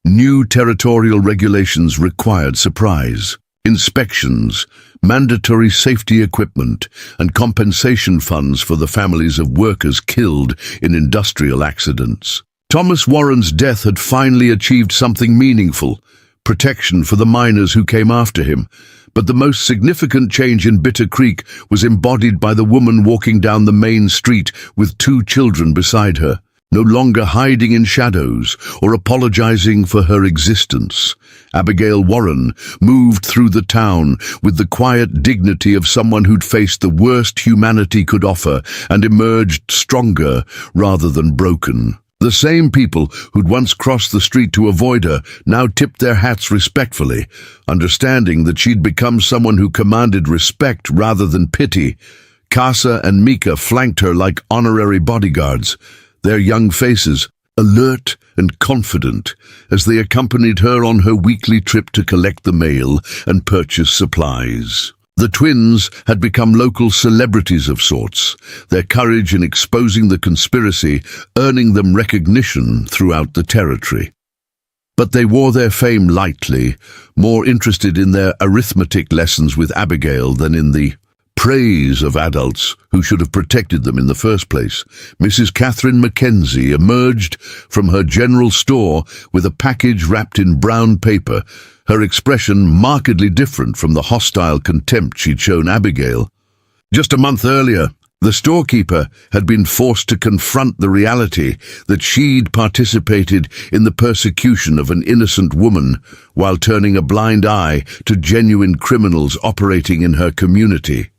New territorial regulations required surprise inspections, mandatory safety equipment, and compensation funds for the families of workers killed in industrial accidents. Thomas Warren's death had finally achieved something meaningful, protection for the miners who came after him, but the most significant change in Bitter Creek was embodied by the woman walking down the main street with 2 children beside her, no longer hiding in shadows or apologizing for her existence. Abigail Warren moved through the town with the quiet dignity of someone who'd faced the worst humanity could offer and emerged stronger rather than broken. The same people who'd once crossed the street to avoid her now tipped their hats respectfully, understanding that she'd become someone who commanded respect rather than pity. Casa and Mika flanked her like honorary bodyguards, their young faces alert and confident as they accompanied her on her weekly trip to collect the mail and purchase supplies. The twins had become local celebrities of sorts, their courage in exposing the conspiracy earning them recognition throughout the territory. But they wore their fame lightly, more interested in their arithmetic lessons with Abigail than in the praise of adults who should have protected them in the first place. Mrs. Catherine Mackenzie emerged from her general store with a package wrapped in brown paper, her expression markedly different from the hostile contempt she'd shown Abigail. Just a month earlier, the storekeeper had been forced to confront the reality that she'd participated in the persecution of an innocent woman while turning a blind eye to genuine criminals operating in her community.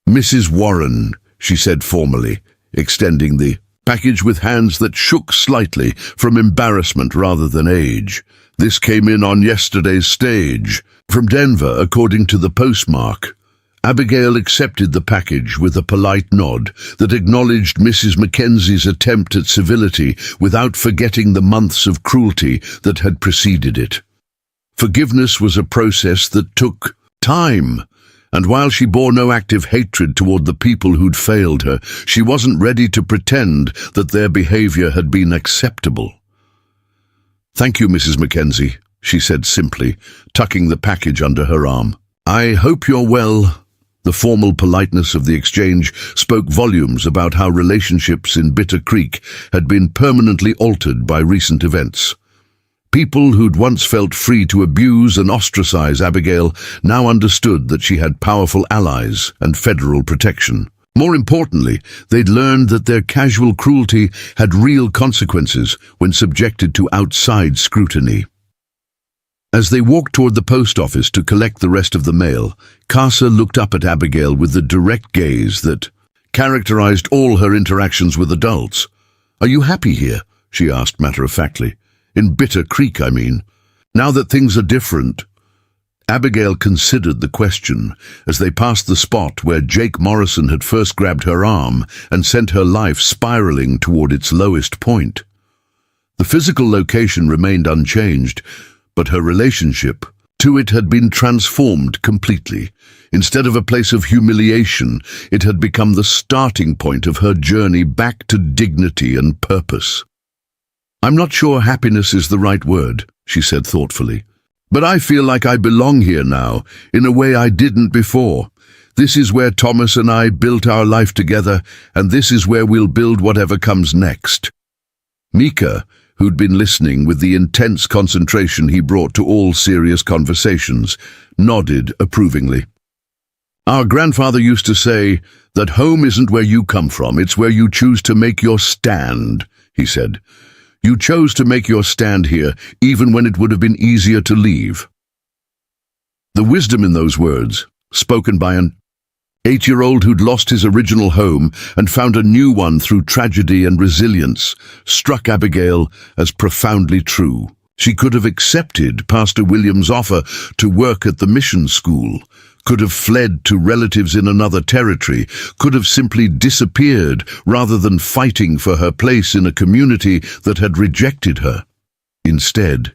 "Mrs. Warren," she said formally, extending the package with hands that shook slightly from embarrassment rather than age. "This came in on yesterday's stage, from Denver, according to the postmark." Abigail accepted the package with a polite nod that acknowledged Mrs. Mackenzie's attempt at civility without forgetting the months of cruelty that had preceded it. Forgiveness was a process that took time, and while she bore no active hatred toward the people who'd failed her, she wasn't ready to pretend that their behavior had been acceptable. "Thank you, Mrs. Mackenzie," she said simply, tucking the package under her arm. "I hope you're well." The formal politeness of the exchange spoke volumes about how relationships in Bitter Creek had been permanently altered by recent events. People who'd once felt free to abuse and ostracize Abigail now understood that she had powerful allies and federal protection. More importantly, they'd learned that their casual cruelty had real consequences when subjected to outside scrutiny. As they walked toward the post office to collect the rest of the mail, Casa looked up at Abigail with the direct gaze that characterized all her interactions with adults. "Are you happy here?" she asked matter-of-factly. "In Bitter Creek, I mean. Now that things are different." Abigail considered the question as they passed the spot where Jake Morrison had first grabbed her arm and sent her life spiraling toward its lowest point. The physical location remained unchanged, but her relationship to it had been transformed completely. Instead of a place of humiliation, it had become the starting point of her journey back to dignity and purpose. "I'm not sure happiness is the right word," she said thoughtfully. But I feel like I belong here now, in a way I didn't before. This is where Thomas and I built our life together, and this is where we'll build whatever comes next." Mika, who'd been listening with the intense concentration he brought to all serious conversations, nodded approvingly. "Our grandfather used to say that home isn't where you come from, it's where you choose to make your stand," he said. "You chose to make your stand here, even when it would have been easier to leave." The wisdom in those words, spoken by an 8-year-old who'd lost his original home and found a new one through tragedy and resilience, struck Abigail as profoundly true. She could have accepted Pastor William's offer to work at the mission school, could have fled to relatives in another territory, could have simply disappeared rather than fighting for her place in a community that had rejected her. Instead,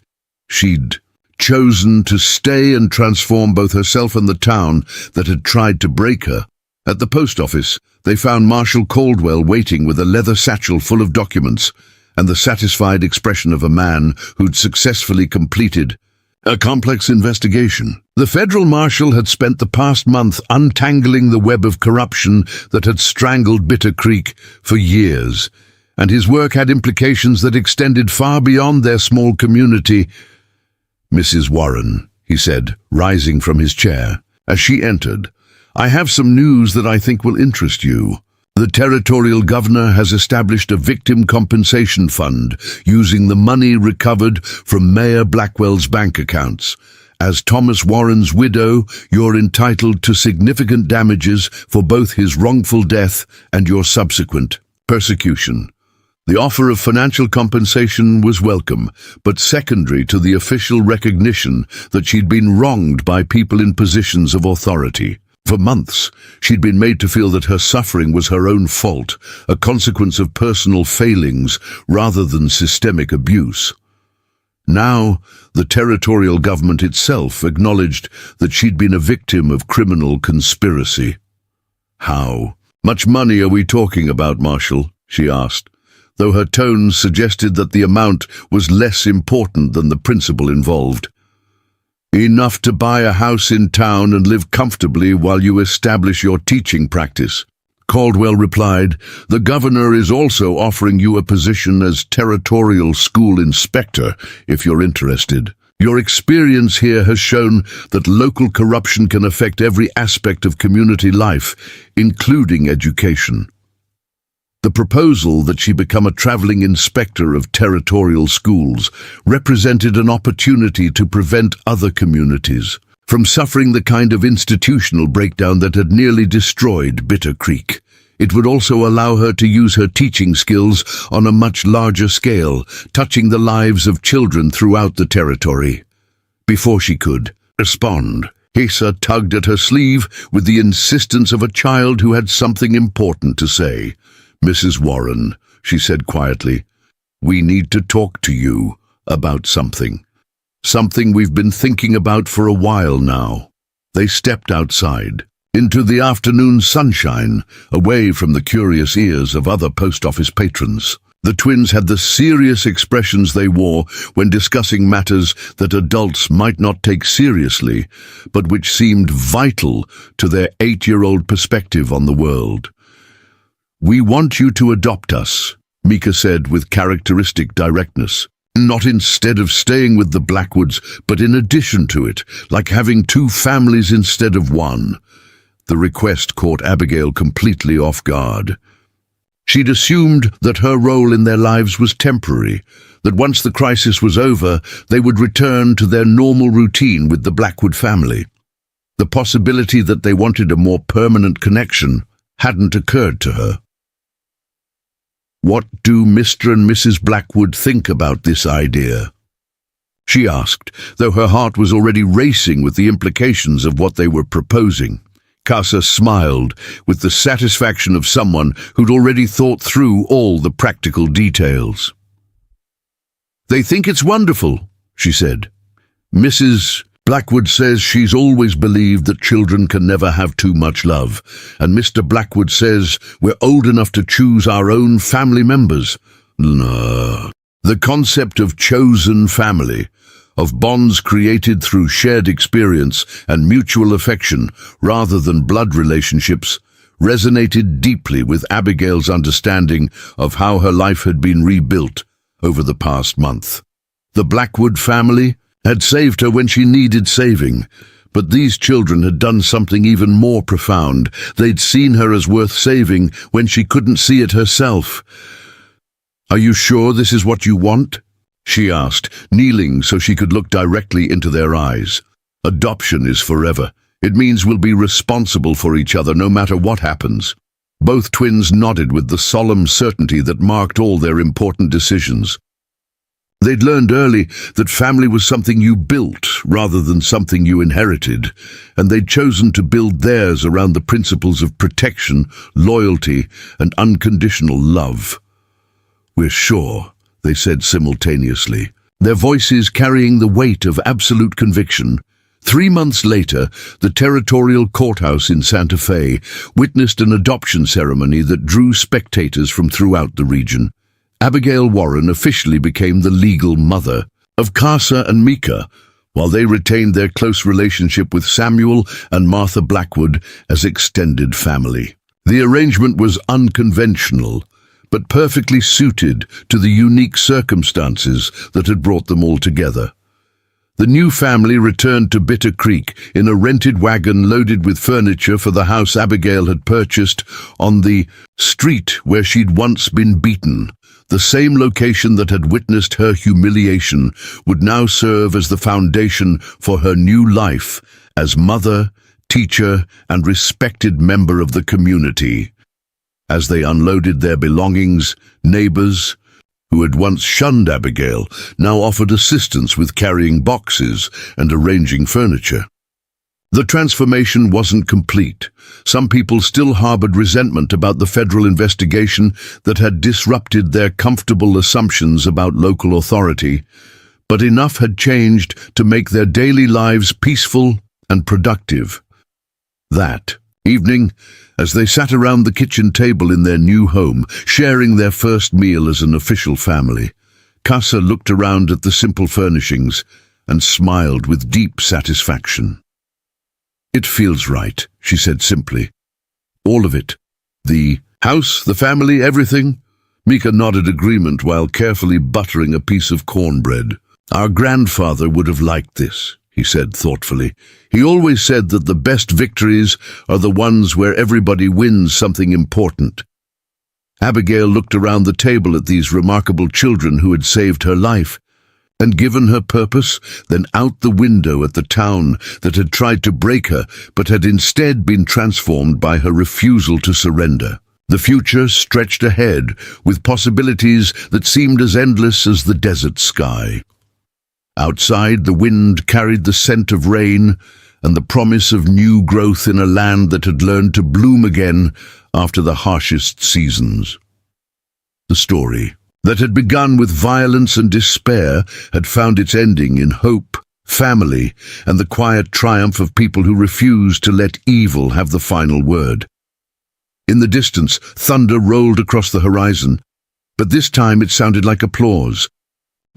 she'd chosen to stay and transform both herself and the town that had tried to break her. At the post office, they found Marshal Caldwell waiting with a leather satchel full of documents and the satisfied expression of a man who'd successfully completed a complex investigation. The federal marshal had spent the past month untangling the web of corruption that had strangled Bitter Creek for years, and his work had implications that extended far beyond their small community. "Mrs. Warren," he said, rising from his chair. As she entered, "I have some news that I think will interest you. The territorial governor has established a victim compensation fund using the money recovered from Mayor Blackwell's bank accounts. As Thomas Warren's widow, you're entitled to significant damages for both his wrongful death and your subsequent persecution." The offer of financial compensation was welcome, but secondary to the official recognition that she'd been wronged by people in positions of authority. For months, she'd been made to feel that her suffering was her own fault, a consequence of personal failings rather than systemic abuse. Now, the territorial government itself acknowledged that she'd been a victim of criminal conspiracy. "How much money are we talking about, Marshal?" she asked, though her tones suggested that the amount was less important than the principle involved. "Enough to buy a house in town and live comfortably while you establish your teaching practice," Caldwell replied. "The governor is also offering you a position as territorial school inspector, if you're interested. Your experience here has shown that local corruption can affect every aspect of community life, including education." The proposal that she become a traveling inspector of territorial schools represented an opportunity to prevent other communities from suffering the kind of institutional breakdown that had nearly destroyed Bitter Creek. It would also allow her to use her teaching skills on a much larger scale, touching the lives of children throughout the territory. Before she could respond, Hesa tugged at her sleeve with the insistence of a child who had something important to say. "Mrs. Warren," she said quietly, "we need to talk to you about something. Something we've been thinking about for a while now." They stepped outside, into the afternoon sunshine, away from the curious ears of other post office patrons. The twins had the serious expressions they wore when discussing matters that adults might not take seriously, but which seemed vital to their 8-year-old perspective on the world. "We want you to adopt us," Mika said with characteristic directness. "Not instead of staying with the Blackwoods, but in addition to it, like having 2 families instead of 1. The request caught Abigail completely off guard. She'd assumed that her role in their lives was temporary, that once the crisis was over, they would return to their normal routine with the Blackwood family. The possibility that they wanted a more permanent connection hadn't occurred to her. "What do Mr. and Mrs. Blackwood think about this idea?" she asked, though her heart was already racing with the implications of what they were proposing. Casa smiled with the satisfaction of someone who'd already thought through all the practical details. "They think it's wonderful," she said. "Mrs. Blackwood says she's always believed that children can never have too much love, and Mr. Blackwood says we're old enough to choose our own family members. No. The concept of chosen family, of bonds created through shared experience and mutual affection rather than blood relationships, resonated deeply with Abigail's understanding of how her life had been rebuilt over the past month. The Blackwood family had saved her when she needed saving, but these children had done something even more profound. They'd seen her as worth saving when she couldn't see it herself. "Are you sure this is what you want?" she asked, kneeling so she could look directly into their eyes. "Adoption is forever. It means we'll be responsible for each other no matter what happens." Both twins nodded with the solemn certainty that marked all their important decisions. They'd learned early that family was something you built rather than something you inherited, and they'd chosen to build theirs around the principles of protection, loyalty, and unconditional love. "We're sure," they said simultaneously, their voices carrying the weight of absolute conviction. 3 months later, the territorial courthouse in Santa Fe witnessed an adoption ceremony that drew spectators from throughout the region. Abigail Warren officially became the legal mother of Casa and Mika, while they retained their close relationship with Samuel and Martha Blackwood as extended family. The arrangement was unconventional, but perfectly suited to the unique circumstances that had brought them all together. The new family returned to Bitter Creek in a rented wagon loaded with furniture for the house Abigail had purchased on the street where she'd once been beaten. The same location that had witnessed her humiliation would now serve as the foundation for her new life as mother, teacher, and respected member of the community. As they unloaded their belongings, neighbors, who had once shunned Abigail, now offered assistance with carrying boxes and arranging furniture. The transformation wasn't complete. Some people still harbored resentment about the federal investigation that had disrupted their comfortable assumptions about local authority, but enough had changed to make their daily lives peaceful and productive. That evening, as they sat around the kitchen table in their new home, sharing their first meal as an official family, Casa looked around at the simple furnishings and smiled with deep satisfaction. "It feels right," she said simply. "All of it. The house, the family, everything." Mika nodded agreement while carefully buttering a piece of cornbread. "Our grandfather would have liked this," he said thoughtfully. "He always said that the best victories are the ones where everybody wins something important." Abigail looked around the table at these remarkable children who had saved her life and given her purpose, then out the window at the town that had tried to break her but had instead been transformed by her refusal to surrender. The future stretched ahead with possibilities that seemed as endless as the desert sky. Outside, the wind carried the scent of rain and the promise of new growth in a land that had learned to bloom again after the harshest seasons. The story that had begun with violence and despair had found its ending in hope, family, and the quiet triumph of people who refused to let evil have the final word. In the distance, thunder rolled across the horizon, but this time it sounded like applause.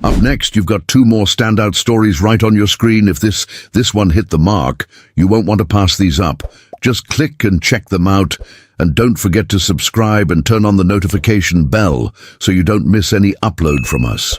Up next, you've got 2 more standout stories right on your screen. If this one hit the mark, you won't want to pass these up. Just click and check them out, and don't forget to subscribe and turn on the notification bell so you don't miss any upload from us.